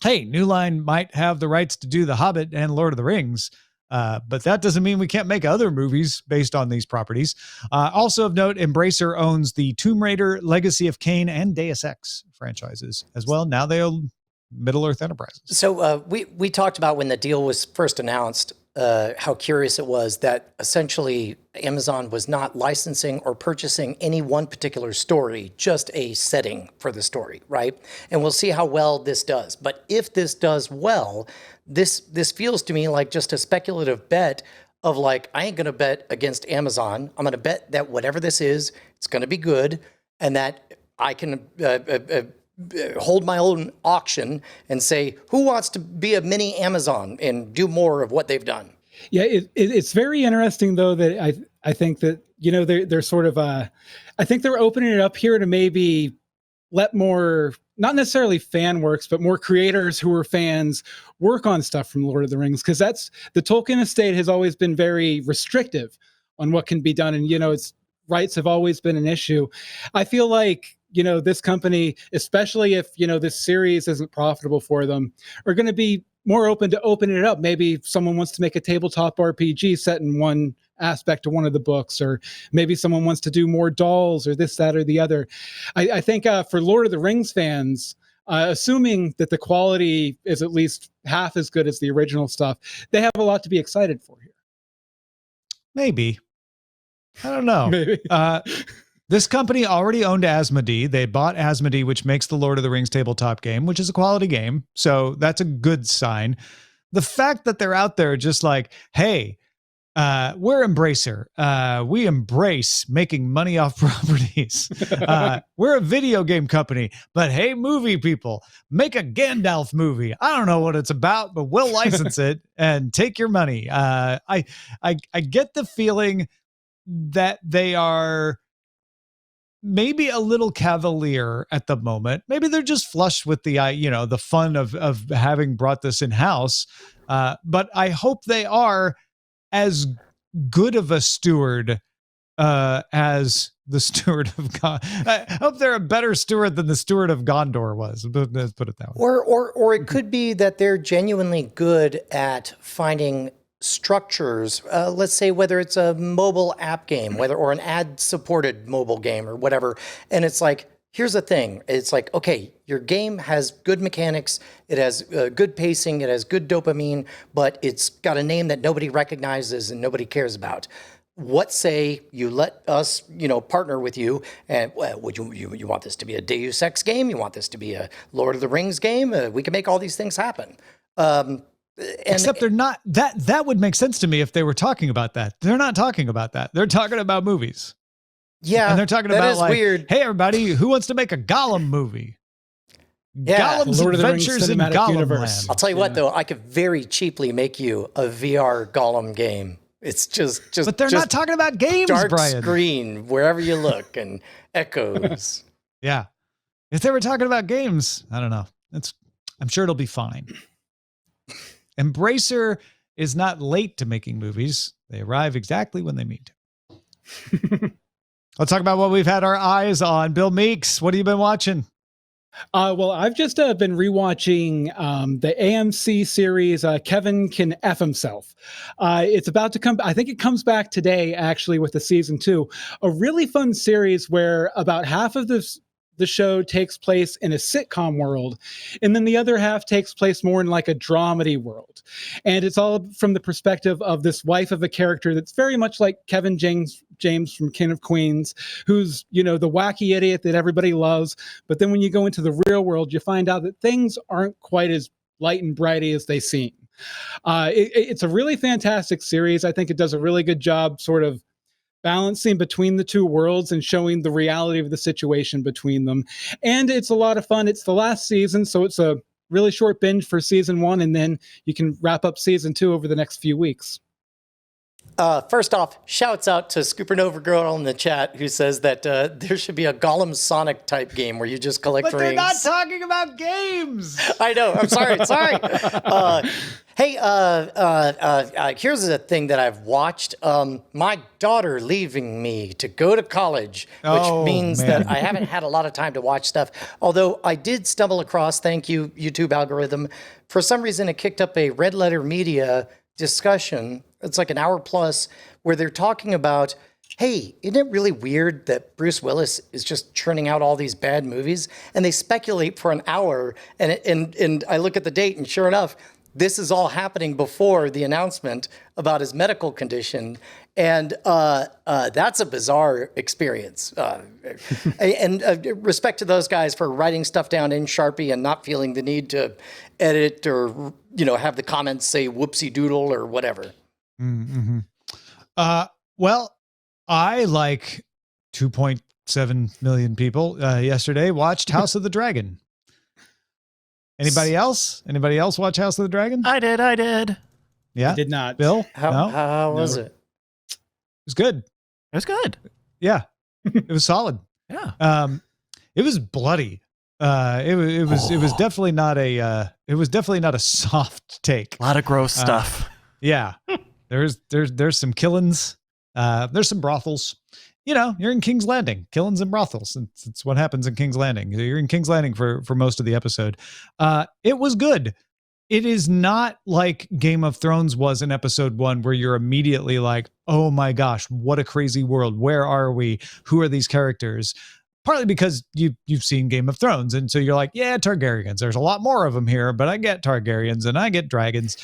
hey, New Line might have the rights to do The Hobbit and Lord of the Rings, but that doesn't mean we can't make other movies based on these properties. Also of note, Embracer owns the Tomb Raider, Legacy of Kain, and Deus Ex franchises as well. Now they own Middle-earth Enterprises. So we talked about when the deal was first announced, how curious it was that essentially Amazon was not licensing or purchasing any one particular story, just a setting for the story, right? And we'll see how well this does. But if this does well, this feels to me like just a speculative bet of like, I ain't going to bet against Amazon. I'm going to bet that whatever this is, it's going to be good and that I can hold my own auction and say, who wants to be a mini Amazon and do more of what they've done? Yeah, it's very interesting, though, that I think that, they're sort of, I think they're opening it up here to maybe let more, not necessarily fan works, but more creators who are fans work on stuff from Lord of the Rings. Because the Tolkien estate has always been very restrictive on what can be done. And, its rights have always been an issue. I feel like, this company, especially if, this series isn't profitable for them, are going to be more open to opening it up. Maybe someone wants to make a tabletop RPG set in one aspect of one of the books, or maybe someone wants to do more dolls or this, that, or the other. I think for Lord of the Rings fans, assuming that the quality is at least half as good as the original stuff, they have a lot to be excited for here. Maybe. I don't know. Maybe. This company already owned Asmodee. They bought Asmodee, which makes the Lord of the Rings tabletop game, which is a quality game. So that's a good sign. The fact that they're out there just like, hey, we're Embracer. We embrace making money off properties. We're a video game company, but hey, movie people, make a Gandalf movie. I don't know what it's about, but we'll license it and take your money. I get the feeling that they are maybe a little cavalier at the moment. Maybe they're just flushed with the the fun of having brought this in house. But I hope they are as good of a steward as the steward of God. I hope they're a better steward than the steward of Gondor was. Let's put it that way. Or it could be that they're genuinely good at finding structures. Let's say whether it's a mobile app game, or an ad-supported mobile game or whatever, and it's like, here's the thing. It's like, okay, your game has good mechanics, it has good pacing, it has good dopamine, but it's got a name that nobody recognizes and nobody cares about. What say you let us, partner with you? And would you want this to be a Deus Ex game? You want this to be a Lord of the Rings game? We can make all these things happen. Except they're not. That would make sense to me if they were talking about that. They're not talking about that. They're talking about movies. Yeah, and they're talking about like, weird. Hey, everybody, who wants to make a Gollum movie? Yeah, Gollum's Lord of the Rings Adventures in cinematic Gollum universe. Land. I'll tell you what, though, I could very cheaply make you a VR Gollum game. It's just but they're not talking about games, dark Brian. Screen wherever you look and echoes. Yeah, if they were talking about games, I don't know. I'm sure it'll be fine. Embracer is not late to making movies. They arrive exactly when they mean to. Let's talk about what we've had our eyes on. Bill Meeks, what have you been watching? Well, I've just been rewatching the AMC series Kevin Can F Himself. It's about to come. I think it comes back today, actually, with the season 2. A really fun series where about half of the show takes place in a sitcom world, and then the other half takes place more in like a dramedy world. And it's all from the perspective of this wife of a character that's very much like Kevin James from King of Queens, who's, the wacky idiot that everybody loves. But then when you go into the real world, you find out that things aren't quite as light and brighty as they seem. It's a really fantastic series. I think it does a really good job sort of balancing between the two worlds and showing the reality of the situation between them. And it's a lot of fun. It's the last season, so it's a really short binge for season 1, and then you can wrap up season 2 over the next few weeks. First off, shouts out to Scoopernova Girl in the chat who says that there should be a Gollum Sonic type game where you just collect But rings. they're not talking about games. I know. I'm sorry. Hey, here's a thing that I've watched. My daughter leaving me to go to college, which means that I haven't had a lot of time to watch stuff. Although I did stumble across, thank you, YouTube algorithm. For some reason, it kicked up a Red Letter Media discussion. It's like an hour plus where they're talking about, hey, isn't it really weird that Bruce Willis is just churning out all these bad movies? And they speculate for an hour, and I look at the date, and sure enough, this is all happening before the announcement about his medical condition. And that's a bizarre experience. And respect to those guys for writing stuff down in Sharpie and not feeling the need to edit or, have the comments say whoopsie doodle or whatever. Mm-hmm. Well, I, like 2.7 million people yesterday, watched House of the Dragon. Anybody else? Anybody else watch House of the Dragon? I did. Yeah? I did not. Bill? How was it? It was good. It was good. Yeah. It was solid. Yeah. It was bloody. It was definitely not a soft take. A lot of gross stuff. Yeah. There's some killings. There's some brothels. You're in King's Landing, killings and brothels. It's what happens in King's Landing. You're in King's Landing for most of the episode. It was good. It is not like Game of Thrones was in episode 1, where you're immediately like, oh my gosh, what a crazy world. Where are we? Who are these characters? partly because you've seen Game of Thrones. And so you're like, yeah, Targaryens, there's a lot more of them here, but I get Targaryens and I get dragons.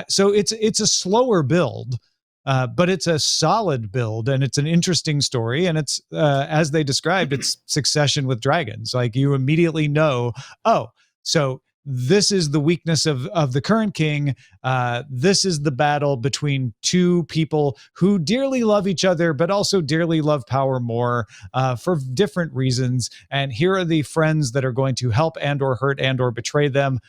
So it's a slower build. But it's a solid build, and it's an interesting story. And it's, as they described, it's succession with dragons. Like, you immediately know, oh, so this is the weakness of the current king. This is the battle between two people who dearly love each other, but also dearly love power more for different reasons. And here are the friends that are going to help and or hurt and or betray them.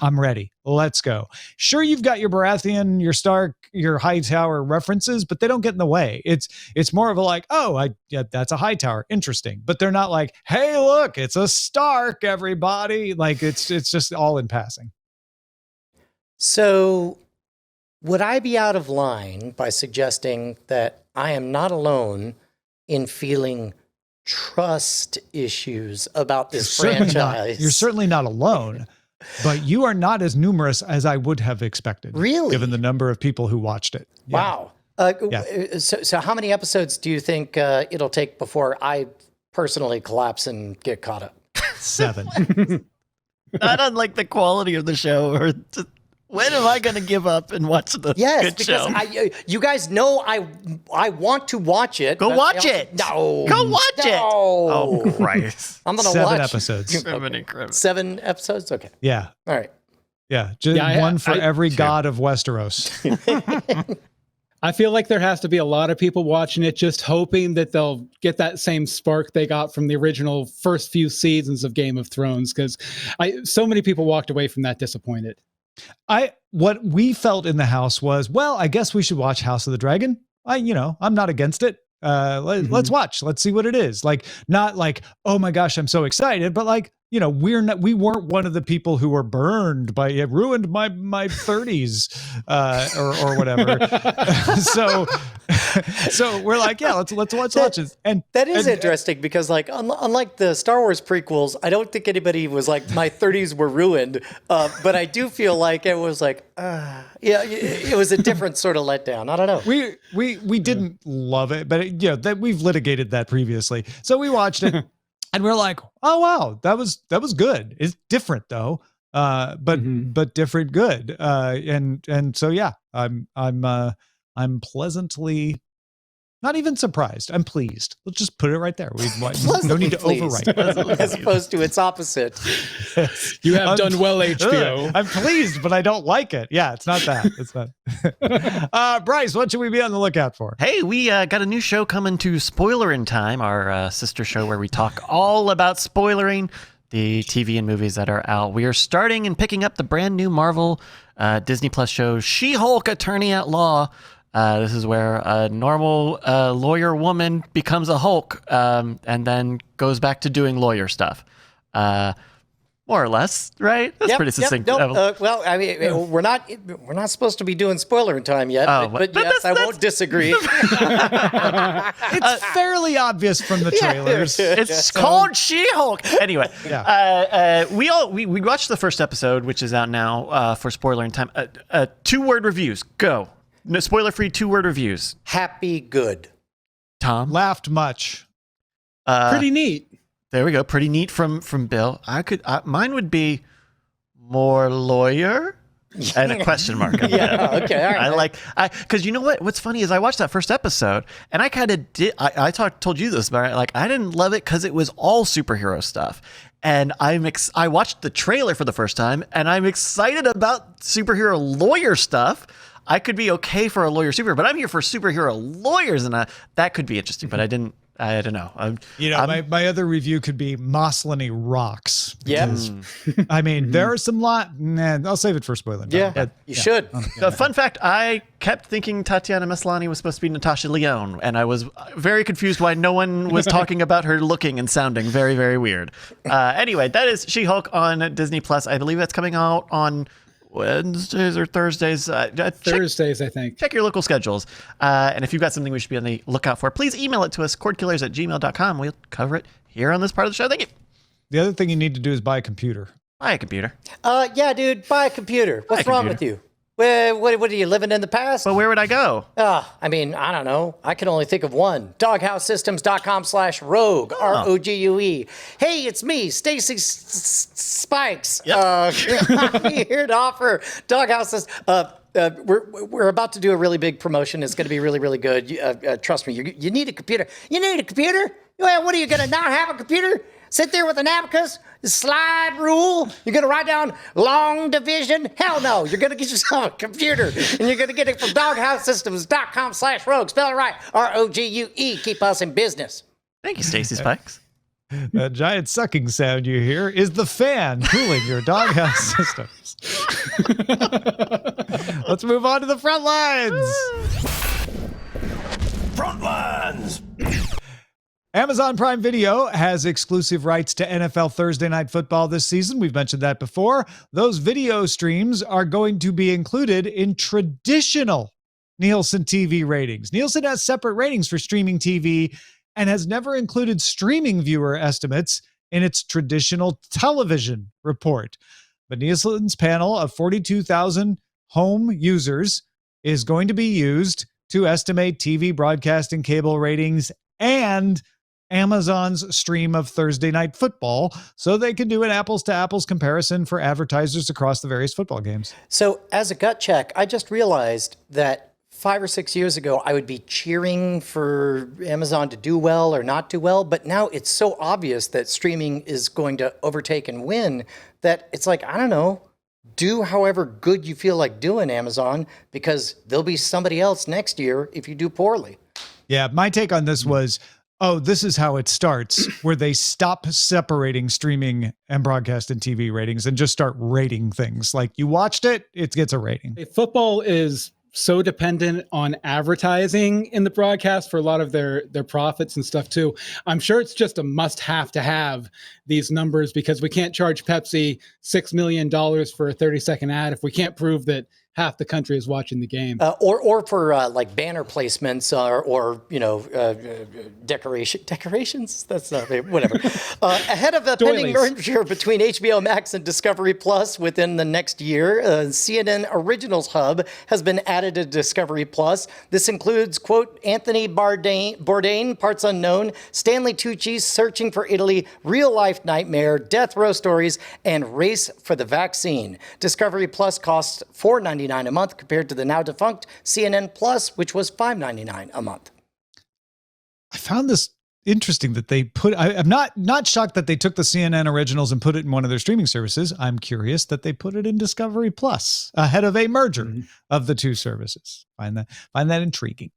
I'm ready. Let's go. Sure, you've got your Baratheon, your Stark, your Hightower references, but they don't get in the way. It's more of a like, oh, that's a Hightower. Interesting. But they're not like, hey, look, it's a Stark, everybody. Like, it's just all in passing. So would I be out of line by suggesting that I am not alone in feeling trust issues about this franchise? You're certainly not alone. But you are not as numerous as I would have expected. Really? Given the number of people who watched it. Yeah. Wow. So how many episodes do you think it'll take before I personally collapse and get caught up? 7. Not unlike the quality of the show, or just, when am I going to give up and watch the good show? Yes, you guys know I want to watch it. Go watch it. No. Go watch it. Oh, Christ. I'm going to 7 watch. episodes. 7 episodes? Okay. Yeah. All right. Yeah. Just one for every god of Westeros. I feel like there has to be a lot of people watching it just hoping that they'll get that same spark they got from the original first few seasons of Game of Thrones, because so many people walked away from that disappointed. What we felt in the house was, well, I guess we should watch House of the Dragon. I'm not against it. Let's watch. Let's see what it is. Like, not like, oh my gosh, I'm so excited, but like, we weren't one of the people who were burned by it, ruined my 30s or whatever. so we're like, yeah, let's watch it. And that is interesting because, like, unlike the Star Wars prequels, I don't think anybody was like, my 30s were ruined. But I do feel like it was like, it was a different sort of letdown. I don't know. We didn't love it, but that we've litigated that previously. So we watched it. And we're like, oh wow, that was good. It's different though, but different good. And so yeah, I'm pleasantly not even surprised. I'm pleased. Let's just put it right there. We no need to overwrite, as opposed to its opposite. You have done well, HBO. I'm pleased, but I don't like it. Yeah, it's not that. It's not. Bryce, what should we be on the lookout for? Hey, we got a new show coming to Spoilerin Time, our sister show where we talk all about spoilering the TV and movies that are out. We are starting and picking up the brand new Marvel Disney Plus show, She-Hulk Attorney at Law. This is where a normal lawyer woman becomes a Hulk and then goes back to doing lawyer stuff. More or less, right? That's pretty succinct. Well, I mean, we're not supposed to be doing spoiler time yet, but yes, I won't disagree. It's fairly obvious from the trailers. It's called She-Hulk. Anyway, we watched the first episode, which is out now for spoiler in time. 2-word reviews. Go. No, spoiler-free 2-word reviews. Happy, good. Tom? Laughed much. Pretty neat. There we go. Pretty neat from Bill. Mine would be more lawyer and a question mark. Yeah. Okay. All right. Because you know what? What's funny is I watched that first episode and I kind of did. I told you this, but I didn't love it because it was all superhero stuff. And I watched the trailer for the first time and I'm excited about superhero lawyer stuff. I could be okay for a lawyer superhero, but I'm here for superhero lawyers, and that could be interesting. But I don't know. My other review could be Moslany rocks. Yes. I mean, there are some I'll save it for spoiler. Yeah, you should. Fun fact, I kept thinking Tatiana Maslany was supposed to be Natasha Lyonne, and I was very confused why no one was talking about her looking and sounding very, very weird. Anyway, that is She-Hulk on Disney Plus. I believe that's coming out on Wednesdays or Thursdays. Thursdays, I think. Check your local schedules. And if you've got something we should be on the lookout for, please email it to us, cordkillers@gmail.com. We'll cover it here on this part of the show. Thank you. The other thing you need to do is buy a computer. Buy a computer. Yeah, dude, buy a computer. What's wrong with you? What are you living in the past? Well, where would I go? I mean, I don't know. I can only think of one. DoghouseSystems.com/rogue, ROGUE. Hey, it's me, Stacy Spikes. Yep. I'm here to offer Doghouse Systems. We're about to do a really big promotion. It's going to be really, really good. Trust me, you need a computer. You need a computer? Well, what are you going to not have a computer? Sit there with an abacus, slide rule. You're going to write down long division? Hell no. You're going to get yourself a computer, and you're going to get it from DoghouseSystems.com/rogue. Spell it right. ROGUE. Keep us in business. Thank you, Stacy Spikes. That giant sucking sound you hear is the fan cooling your doghouse systems. Let's move on to the front lines. Front lines. Amazon Prime Video has exclusive rights to NFL Thursday Night Football this season. We've mentioned that before. Those video streams are going to be included in traditional Nielsen TV ratings. Nielsen has separate ratings for streaming TV and has never included streaming viewer estimates in its traditional television report. But Nielsen's panel of 42,000 home users is going to be used to estimate TV broadcast and cable ratings and Amazon's stream of Thursday Night Football, so they can do an apples-to-apples comparison for advertisers across the various football games. So as a gut check, I just realized that 5 or 6 years ago, I would be cheering for Amazon to do well or not do well, but now it's so obvious that streaming is going to overtake and win that it's like, I don't know, do however good you feel like doing, Amazon, because there'll be somebody else next year if you do poorly. Yeah, my take on this was, this is how it starts, where they stop separating streaming and broadcast and TV ratings and just start rating things. Like you watched it, it gets a rating. Football is so dependent on advertising in the broadcast for a lot of their profits and stuff too. I'm sure it's just a must-have to have these numbers because we can't charge Pepsi $6 million for a 30-second ad if we can't prove that half the country is watching the game. Or for like banner placements or decorations. That's not whatever. Ahead of a pending merger between HBO Max and Discovery Plus within the next year, CNN Originals Hub has been added to Discovery Plus. This includes, quote, Anthony Bourdain, Parts Unknown, Stanley Tucci's Searching for Italy, Real Life Nightmare, Death Row Stories, and Race for the Vaccine. Discovery Plus costs $4.99 a month compared to the now defunct CNN Plus, which was $5.99 a month. I found this interesting that they put, I'm not shocked that they took the CNN originals and put it in one of their streaming services. I'm curious that they put it in Discovery Plus ahead of a merger of the two services. Find that intriguing.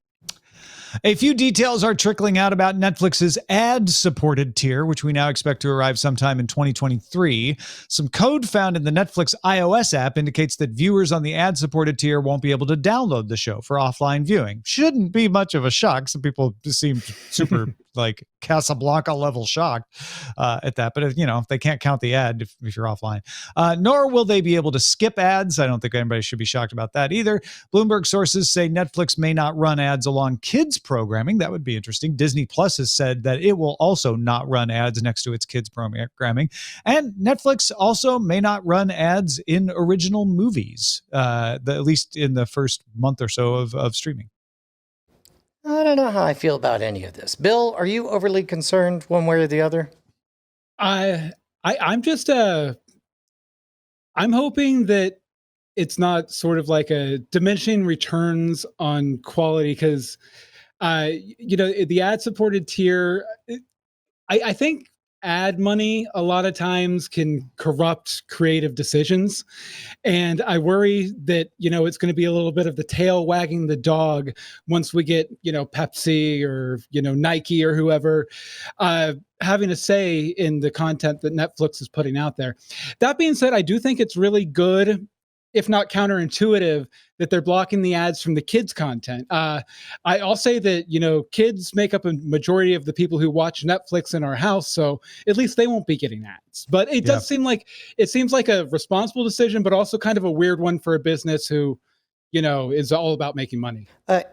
A few details are trickling out about Netflix's ad-supported tier, which we now expect to arrive sometime in 2023. Some code found in the Netflix iOS app indicates that viewers on the ad-supported tier won't be able to download the show for offline viewing. Shouldn't be much of a shock. Some people seem super like Casablanca level shocked at that. But if they can't count the ad if you're offline, nor will they be able to skip ads. I don't think anybody should be shocked about that either. Bloomberg sources say Netflix may not run ads along kids programming. That would be interesting. Disney Plus has said that it will also not run ads next to its kids programming. And Netflix also may not run ads in original movies, at least in the first month or so of streaming. I don't know how I feel about any of this. Bill, are you overly concerned one way or the other? I'm just I'm hoping that it's not sort of like a diminishing returns on quality because the ad-supported tier, I think ad money a lot of times can corrupt creative decisions. And I worry that, it's going to be a little bit of the tail wagging the dog once we get, Pepsi or, Nike or whoever having a say in the content that Netflix is putting out there. That being said, I do think it's really good, if not counterintuitive, that they're blocking the ads from the kids' content. I'll say that, kids make up a majority of the people who watch Netflix in our house, so at least they won't be getting ads. But it does seem like a responsible decision, but also kind of a weird one for a business who, is all about making money.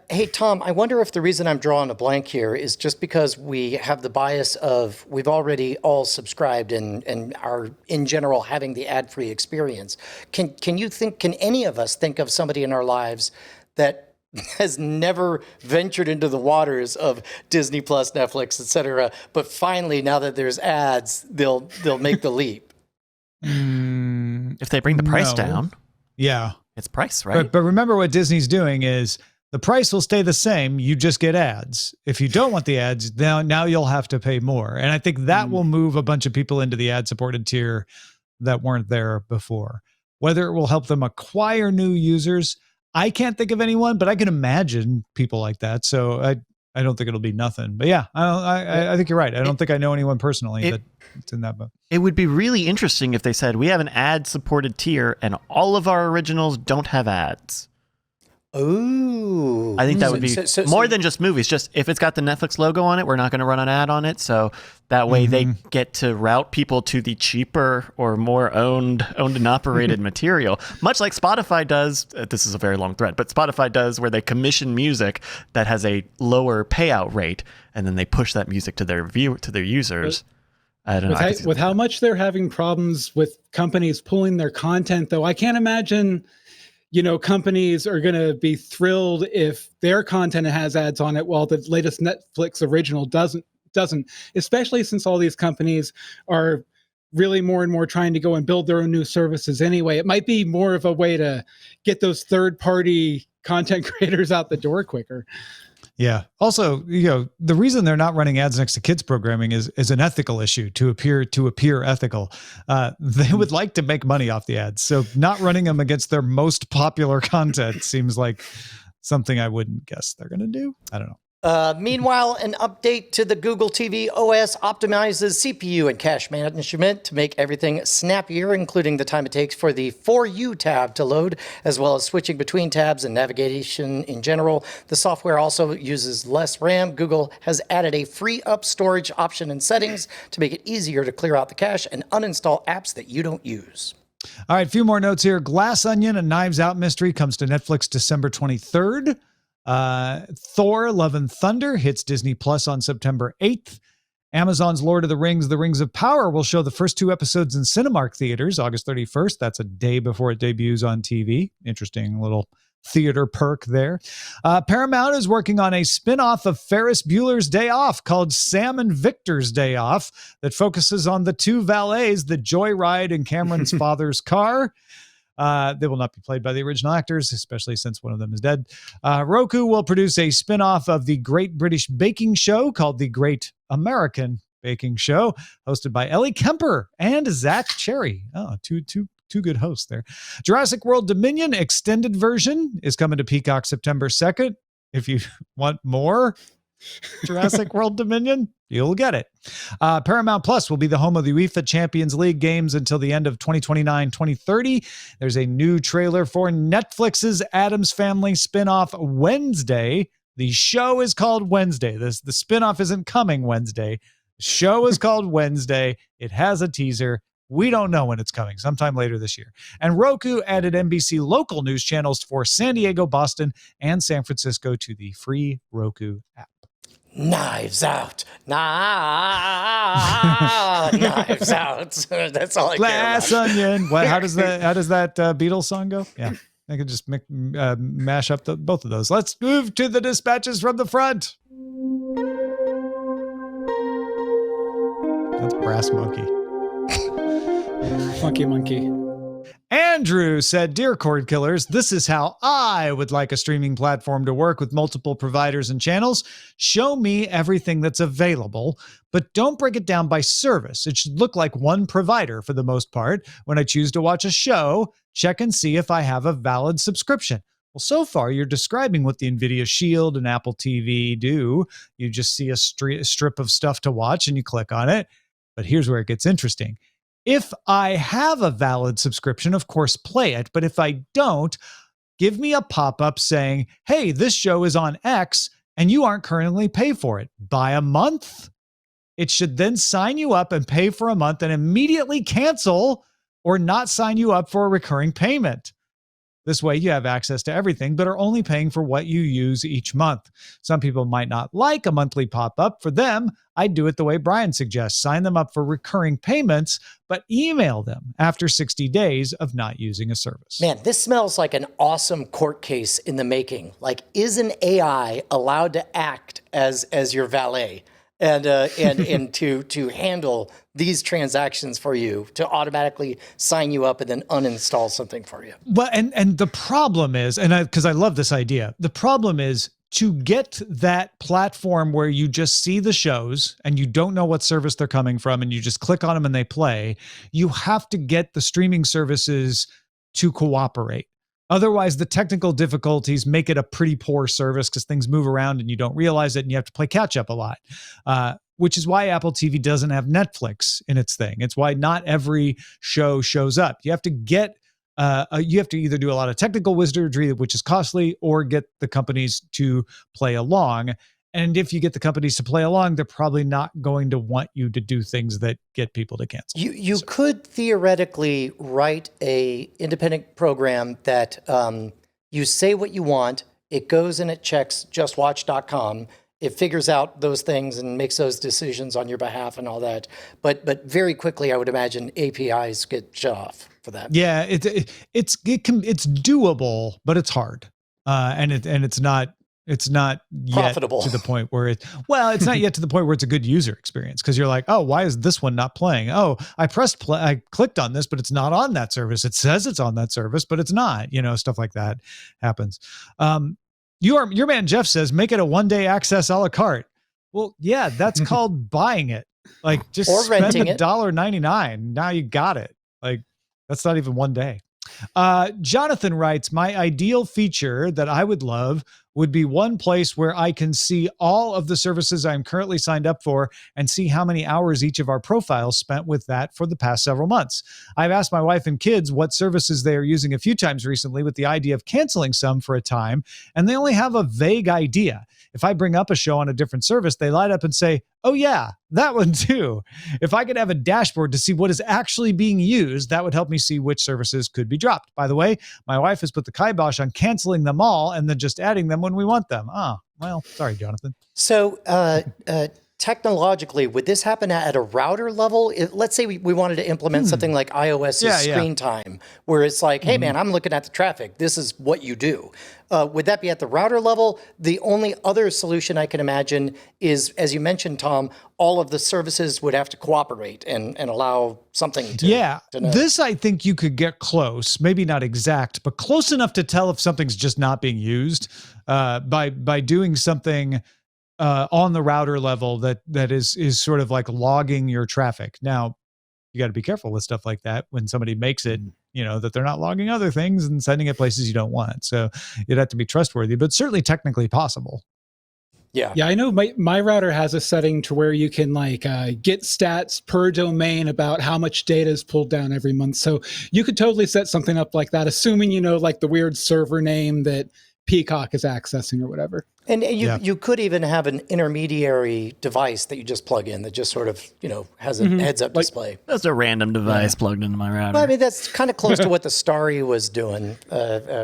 Hey, Tom, I wonder if the reason I'm drawing a blank here is just because we have the bias of we've already all subscribed and are, in general, having the ad-free experience. Can any of us think of somebody in our lives that has never ventured into the waters of Disney Plus, Netflix, etc., but finally, now that there's ads, they'll make the leap? If they bring the price down. Yeah. It's price, right? But remember what Disney's doing is the price will stay the same. You just get ads. If you don't want the ads, now you'll have to pay more. And I think that will move a bunch of people into the ad-supported tier that weren't there before. Whether it will help them acquire new users, I can't think of anyone, but I can imagine people like that. So I don't think it'll be nothing. But yeah, I think you're right. I don't think I know anyone personally that's in that boat. It would be really interesting if they said, we have an ad-supported tier and all of our originals don't have ads. Oh, I think that would be more than just movies. Just if it's got the Netflix logo on it, we're not going to run an ad on it. So that way they get to route people to the cheaper or more owned and operated material, much like Spotify does. This is a very long thread, but Spotify does where they commission music that has a lower payout rate, and then they push that music to their users. I don't know. With how much they're having problems with companies pulling their content, though, I can't imagine companies are going to be thrilled if their content has ads on it while the latest Netflix original doesn't, especially since all these companies are really more and more trying to go and build their own new services anyway. It might be more of a way to get those third-party content creators out the door quicker. Yeah. Also, the reason they're not running ads next to kids programming is an ethical issue to appear ethical. They would like to make money off the ads. So not running them against their most popular content seems like something I wouldn't guess they're going to do. I don't know. Meanwhile, an update to the Google TV OS optimizes CPU and cache management to make everything snappier, including the time it takes for the For You tab to load, as well as switching between tabs and navigation in general. The software also uses less RAM. Google has added a free up storage option in settings to make it easier to clear out the cache and uninstall apps that you don't use. All right, a few more notes here. Glass Onion, a Knives Out mystery, comes to Netflix December 23rd. Thor, Love and Thunder hits Disney Plus on September 8th. Amazon's Lord of the Rings of Power will show the first 2 episodes in Cinemark theaters August 31st. That's a day before it debuts on TV. Interesting little theater perk there. Paramount is working on a spin-off of Ferris Bueller's Day Off called Sam and Victor's Day Off that focuses on the 2 valets that joyride in Cameron's father's car. They will not be played by the original actors, especially since one of them is dead. Roku will produce a spin-off of the Great British Baking Show called The Great American Baking Show, hosted by Ellie Kemper and Zach Cherry. Oh, two good hosts there. Jurassic World Dominion extended version is coming to Peacock September 2nd. If you want more Jurassic World Dominion, you'll get it. Paramount Plus will be the home of the UEFA Champions League games until the end of 2029-2030. There's a new trailer for Netflix's Addams Family spinoff Wednesday. The show is called Wednesday. The spinoff isn't coming Wednesday. The show is called Wednesday. It has a teaser. We don't know when it's coming, sometime later this year. And Roku added NBC local news channels for San Diego, Boston, and San Francisco to the free Roku app. Knives Out. Knives Out. That's all I Glass care about. Onion. What, how does that Beatles song go? Yeah, I could just mash up both of those. Let's move to the dispatches from the front. That's Brass Monkey. Funky Monkey. Andrew said, "Dear Cordkillers, this is how I would like a streaming platform to work with multiple providers and channels. Show me everything that's available, but don't break it down by service. It should look like one provider for the most part. When I choose to watch a show, check and see if I have a valid subscription." Well, so far, you're describing what the NVIDIA Shield and Apple TV do. You just see a strip of stuff to watch and you click on it. But here's where it gets interesting. If I have a valid subscription, of course, play it. But if I don't, give me a pop-up saying, hey, this show is on X and you aren't currently pay for it. Buy a month. It should then sign you up and pay for a month and immediately cancel or not sign you up for a recurring payment. This way you have access to everything, but are only paying for what you use each month. Some people might not like a monthly pop-up. For them, I'd do it the way Brian suggests. Sign them up for recurring payments, but email them after 60 days of not using a service. Man, this smells like an awesome court case in the making. Like, is an AI allowed to act as your valet and to handle these transactions for you, to automatically sign you up and then uninstall something for you? Well, and the problem is, because I love this idea, the problem is to get that platform where you just see the shows and you don't know what service they're coming from and you just click on them and they play, you have to get the streaming services to cooperate. Otherwise, the technical difficulties make it a pretty poor service because things move around and you don't realize it and you have to play catch up a lot, which is why Apple TV doesn't have Netflix in its thing. It's why not every show shows up. You have to get you have to either do a lot of technical wizardry, which is costly, or get the companies to play along. And if you get the companies to play along, they're probably not going to want you to do things that get people to cancel. You could theoretically write a independent program that you say what you want, it goes and it checks justwatch.com. It figures out those things and makes those decisions on your behalf and all that. But very quickly, I would imagine APIs get shut off for that. Yeah, it's doable, but it's hard, and it's not yet profitable to the point where it's not yet to the point where it's a good user experience, because you're like, oh, why is this one not playing? Oh, I pressed play, I clicked on this, but it's not on that service. It says it's on that service, but it's not. Stuff like that happens. Your man Jeff says, make it a 1-day access a la carte. Well, yeah, that's called buying it. Like, just or spend renting it. $1.99. Now you got it. Like, that's not even 1 day. Jonathan writes, my ideal feature that I would love would be one place where I can see all of the services I'm currently signed up for and see how many hours each of our profiles spent with that for the past several months. I've asked my wife and kids what services they are using a few times recently with the idea of canceling some for a time, and they only have a vague idea. If I bring up a show on a different service, they light up and say, oh yeah, that one too. If I could have a dashboard to see what is actually being used, that would help me see which services could be dropped. By the way, my wife has put the kibosh on canceling them all and then just adding them when we want them. Oh, well, sorry, Jonathan. So technologically, would this happen at a router level? Let's say we wanted to implement something like iOS's screen time, where it's like, hey, man, I'm looking at the traffic. This is what you do. Would that be at the router level? The only other solution I can imagine is, as you mentioned, Tom, all of the services would have to cooperate and allow something to to know. This, I think you could get close, maybe not exact, but close enough to tell if something's just not being used by doing something on the router level that is sort of like logging your traffic. Now, you got to be careful with stuff like that when somebody makes it, that they're not logging other things and sending it places you don't want. So you'd have to be trustworthy, but certainly technically possible. Yeah. Yeah, I know my router has a setting to where you can get stats per domain about how much data is pulled down every month. So you could totally set something up like that, assuming the weird server name that Peacock is accessing or whatever. And you could even have an intermediary device that you just plug in that just sort of, has a heads-up display. That's a random device plugged into my router. Well, I mean, that's kind of close to what the Starry was doing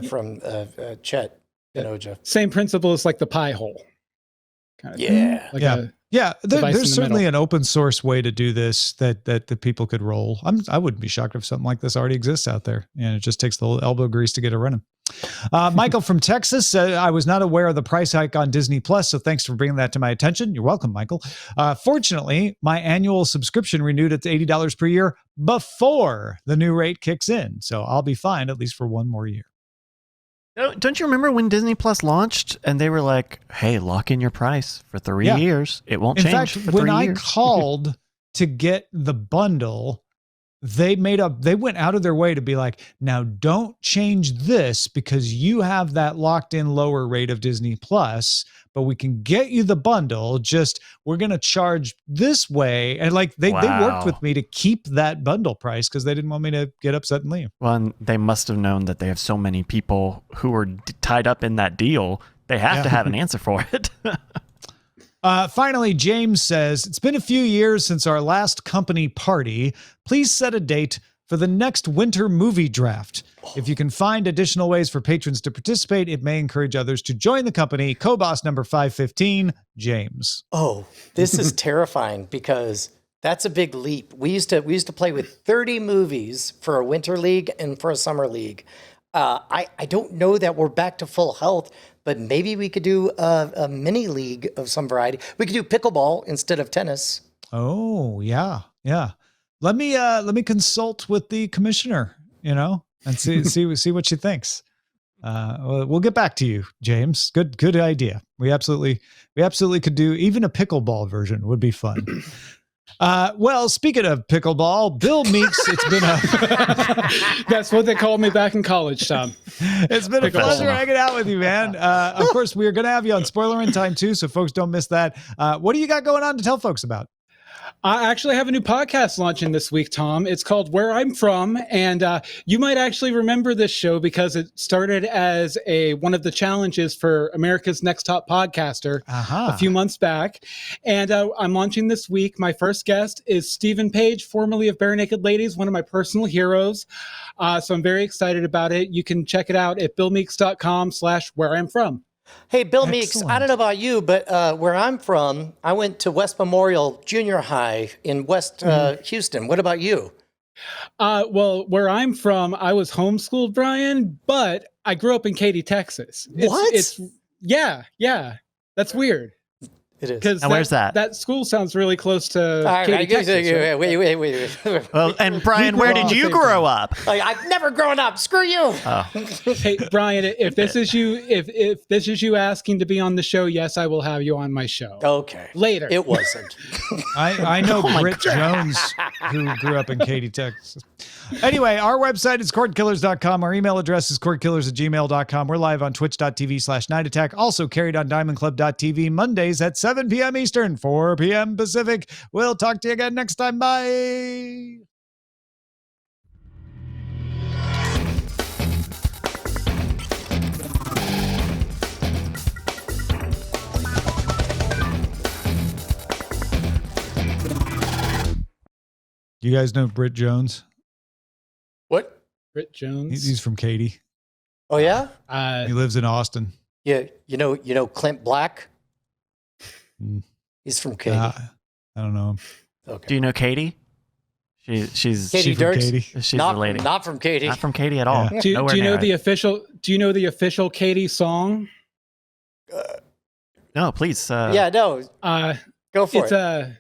from Chet Denoja. Same principle as like the Pi hole. Kind of There's certainly an open source way to do this that the people could roll. I wouldn't be shocked if something like this already exists out there, and it just takes the elbow grease to get it running. Michael from Texas said, I was not aware of the price hike on Disney Plus, so thanks for bringing that to my attention. You're welcome, Michael. Fortunately, my annual subscription renewed at $80 per year before the new rate kicks in, so I'll be fine at least for one more year. Don't you remember when Disney Plus launched and they were like, hey, lock in your price for 3 years. It won't change for 3 years. In fact, when I called to get the bundle, they went out of their way to be like, now don't change this because you have that locked in lower rate of Disney Plus, but we can get you the bundle. Just we're going to charge this way. And they worked with me to keep that bundle price because they didn't want me to get upset and leave. Well, and they must have known that they have so many people who are tied up in that deal. They have to have an answer for it. Finally, James says, it's been a few years since our last company party. Please set a date for the next winter movie draft. If you can find additional ways for patrons to participate, it may encourage others to join the company. Co-boss number 515, James. Oh, this is terrifying because that's a big leap. We used to play with 30 movies for a winter league and for a summer league. I don't know that we're back to full health, but maybe we could do a mini league of some variety. We could do pickleball instead of tennis. Oh, yeah. Let me consult with the commissioner, and see what she thinks. We'll get back to you, James. Good idea. We absolutely could do even a pickleball version would be fun. Well, speaking of pickleball, Bill Meeks, it's been a That's what they called me back in college, Tom. it's been a pleasure hanging out with you, man. Of course, we are going to have you on Spoilerin time too, so folks don't miss that. What do you got going on to tell folks about? I actually have a new podcast launching this week, Tom. It's called Where I'm From, and you might actually remember this show because it started as one of the challenges for America's Next Top Podcaster a few months back. And I'm launching this week. My first guest is Stephen Page, formerly of Bare Naked Ladies, one of my personal heroes. So I'm very excited about it. You can check it out at billmeeks.com/whereimfrom. Hey, Bill Meeks, I don't know about you, but where I'm from, I went to West Memorial Junior High in West Houston. What about you? Well, where I'm from, I was homeschooled, Brian, but I grew up in Katy, Texas. Yeah. That's weird. It is. Because where's that? That school sounds really close to Wait. Katy, Texas. Wait. Well, and Brian, where did you grow up? I've never grown up. Screw you. Hey, Brian, if this is you, if this is you asking to be on the show, yes, I will have you on my show. Okay. Later. It wasn't. I know Britt Jones, who grew up in Katy, Texas. Anyway, our website is cordkillers.com. Our email address is cordkillers@gmail.com. We're live on twitch.tv/Night Attack. Also carried on diamondclub.tv Mondays at 7 p.m. Eastern, 4 p.m. Pacific. We'll talk to you again next time. Bye. You guys know Britt Jones? What? Britt Jones. He's from Katy. Oh, yeah? He lives in Austin. Yeah. You know Clint Black? He's from Katy. I don't know him. Okay. Do you know Katie? She's Katie from Dirks? Katy? she's not, the lady. Not from Katy. Not from Katie at all. Yeah. Do Nowhere you know near the it. official? Do you know the official Katy song? No, please. Yeah, no. Go for It's it.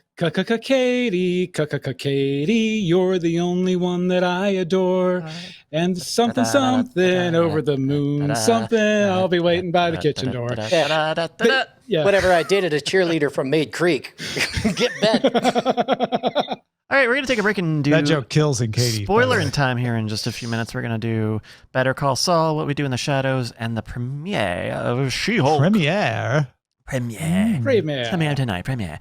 Katie, Katie, you're the only one that I adore, and something over the moon, something. I'll be waiting by the kitchen door. Yeah. Whatever, I dated a cheerleader from Maid Creek. Get bent. All right, we're gonna take a break and do That joke kills in Katy. spoiler in time here in just a few minutes. We're gonna do Better Call Saul, What We Do in the Shadows, and the premiere of She-Hulk. Premiere. Premiere tonight. Premiere.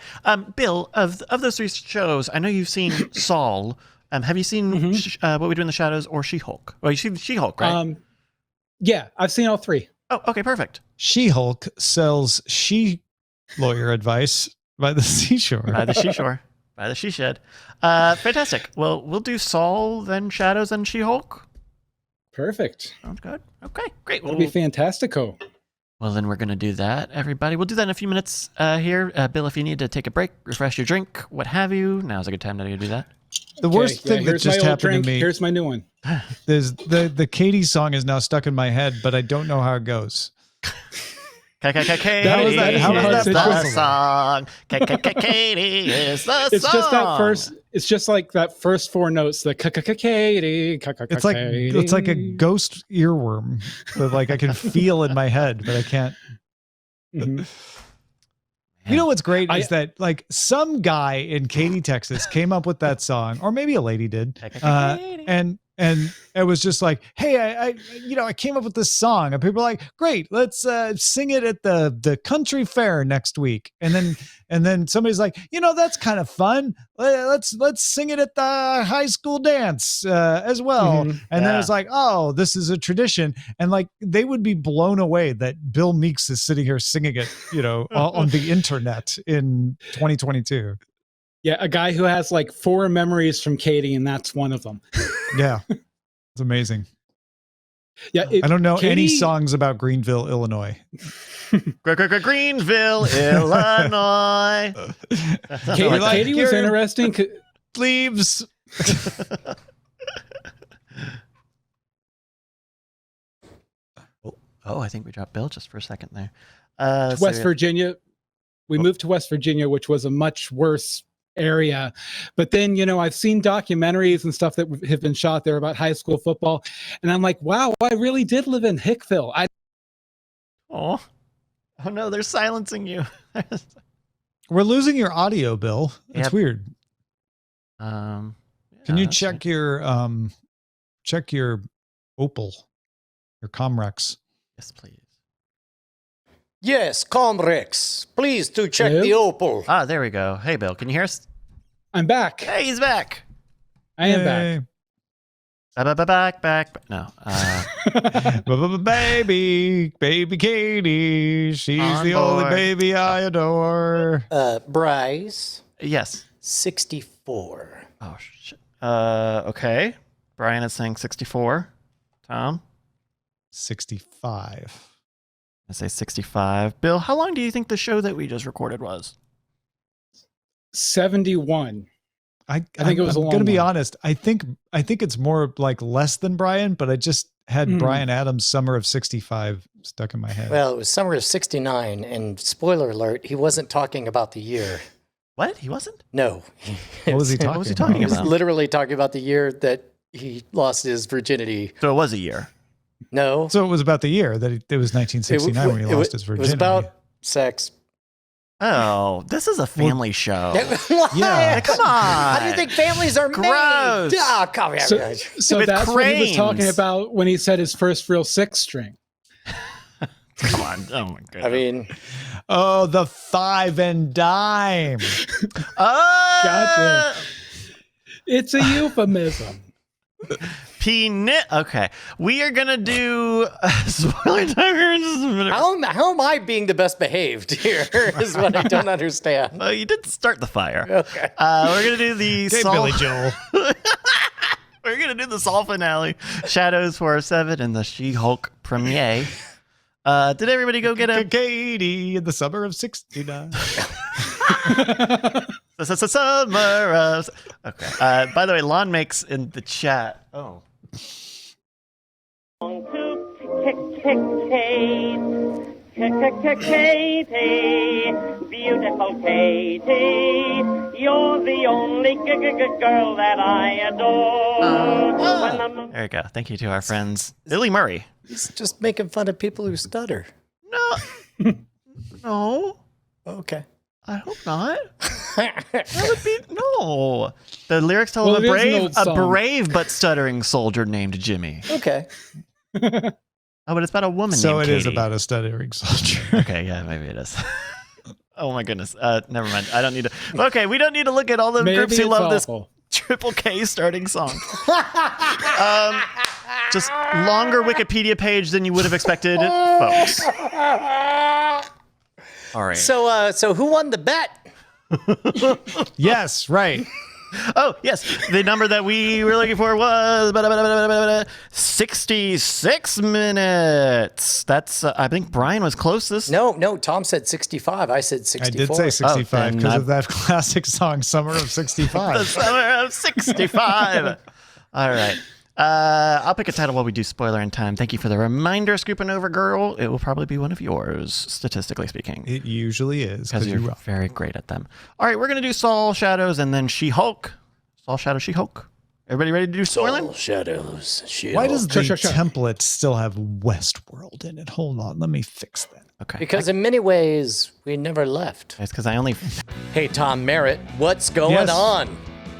Bill, of those three shows, I know you've seen Saul. Have you seen What We Do in the Shadows or She-Hulk? Well, you've seen She-Hulk, right? Yeah, I've seen all three. Oh, okay, perfect. She-Hulk sells lawyer advice by the seashore. By the seashore. By the she-shed. Fantastic. Well, we'll do Saul, then Shadows, then She-Hulk. Perfect. Sounds good. Okay, great. That'd be fantastico. Well, then we're going to do that, everybody. We'll do that in a few minutes here. Bill, if you need to take a break, refresh your drink, what have you, now's a good time to do that. The worst thing that here's just my old happened drink. to me Here's my new one. is the Katy song is now stuck in my head, but I don't know how it goes. Katie How was that the song. Katie is the It's song. just that first. It's just like that first four notes. The Katie. It's like a ghost earworm that like I can feel in my head, but I can't. Mhm. You know what's great is that like some guy in Katy, Texas came up with that song, or maybe a lady did, and it was just like, hey, I came up with this song, and people are like, great, let's sing it at the country fair next week, and then somebody's like, that's kind of fun, let's sing it at the high school dance as well, and then it's like, oh, this is a tradition, and like they would be blown away that Bill Meeks is sitting here singing it, on the internet in 2022. Yeah, a guy who has like 4 memories from Katie, and that's one of them. Yeah. It's amazing. Yeah, I don't know any Katie- songs about Greenville, Illinois. Greenville, Illinois. Katie was your interesting. Leaves. Oh, I think we dropped Bill just for a second there. West Virginia. We moved to West Virginia, which was a much worse area. But then, I've seen documentaries and stuff that have been shot there about high school football. And I'm like, wow, I really did live in Hickville. Oh no, they're silencing you. We're losing your audio, Bill. It's Yep. weird. Can you that's check your Opal, your Comrex? Yes, please. Yes, Comrex. Please to check Hello? the Opal. Ah, there we go. Hey, Bill, can you hear us? I'm back. Hey, he's back. I am back. Back. No. Baby Katie, she's On the only board. baby I adore. Bryce, Yes. 64. Oh, shit. Okay. Brian is saying 64. Tom? 65. I say 65. Bill, how long do you think the show that we just recorded was? 71. I think it was a I'm long gonna be one. honest. I think it's more like less than Brian, but I just had Brian Adams' Summer of 65 stuck in my head. Well, it was summer of 69, and spoiler alert, he wasn't talking about the year. What? He wasn't? No. what was he talking What was he about? talking He was about? literally talking about the year that he lost his virginity. So it was a year. No. So it was about the year that it was 1969 when he lost his It virginity. was about sex. Oh, this is a family show. Yeah. Come on. How do you think families are Gross. made? Oh, come here. So With that's what he was talking cranes. about when he said his first real 6 string. Come on. Oh, my goodness. I mean, Oh, the 5 and dime. Oh! Gotcha. It's a euphemism. Okay. We are going to do spoiler time here in just a minute. how am I being the best behaved here is what I don't understand. Well, you did start the fire. Okay. We're going to do the Okay, Saul. Billy Joel. We're going to do the Saul finale, Shadows 407, and the She-Hulk premiere. Did everybody go get a Katie in the summer of 69. summer of... Okay. By the way, Lon makes in the chat. Oh. Katie, beautiful Katie, you're the only girl that I adore. There you go. Thank you to our friends. Billy Murray. He's just making fun of people who stutter. No. No. Okay. I hope not. That would be no. The lyrics tell Well, of it is an a old song. brave but stuttering soldier named Jimmy. Okay. Oh, but it's about a woman So named it is Katie. about a stuttering soldier. Okay, yeah, maybe it is. Oh my goodness. Never mind. I don't need to. Okay, we don't need to look at all the Maybe groups who it's love this awful. Triple K starting song. Just longer Wikipedia page than you would have expected, folks. All right. So who won the bet? Yes, right. Oh, yes. The number that we were looking for was 66 minutes. That's, I think Brian was closest. No, Tom said 65. I said I 64. did say 65 then because I- of that classic song, Summer of The 65. summer of 65. All right. I'll pick a title while we do spoiler in time. Thank you for the reminder, Scooping Over Girl. It will probably be one of yours, statistically speaking. It usually is Because because you're you rock. very great at them. All right, we're going to do Saul Shadows and then She-Hulk. Saul Shadow, She-Hulk. Everybody ready to do spoiling? Shadows. Why does the Sure. template still have Westworld in it? Hold on, let me fix that. Okay. Because in many ways, we never left. It's because I only... Hey, Tom Merritt, what's going Yes. on?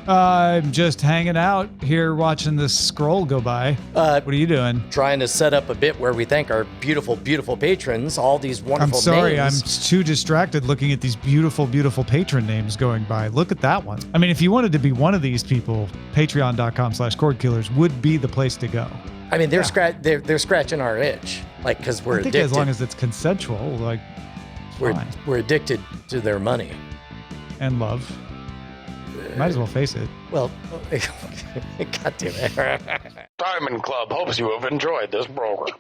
I'm just hanging out here watching this scroll go by. What are you doing? Trying to set up a bit where we thank our beautiful, beautiful patrons, all these I'm wonderful sorry, I'm names. too distracted looking at these beautiful, beautiful patron names going by. Look at that one. I mean, if you wanted to be one of these people, patreon.com/Cordkillers would be the place to go. I mean, they're scratching our itch, like, because we're I think addicted. as long as it's consensual, like, we're fine. addicted to their money. And love. Might as well face it. Well, God damn it. Diamond Club hopes you have enjoyed this program.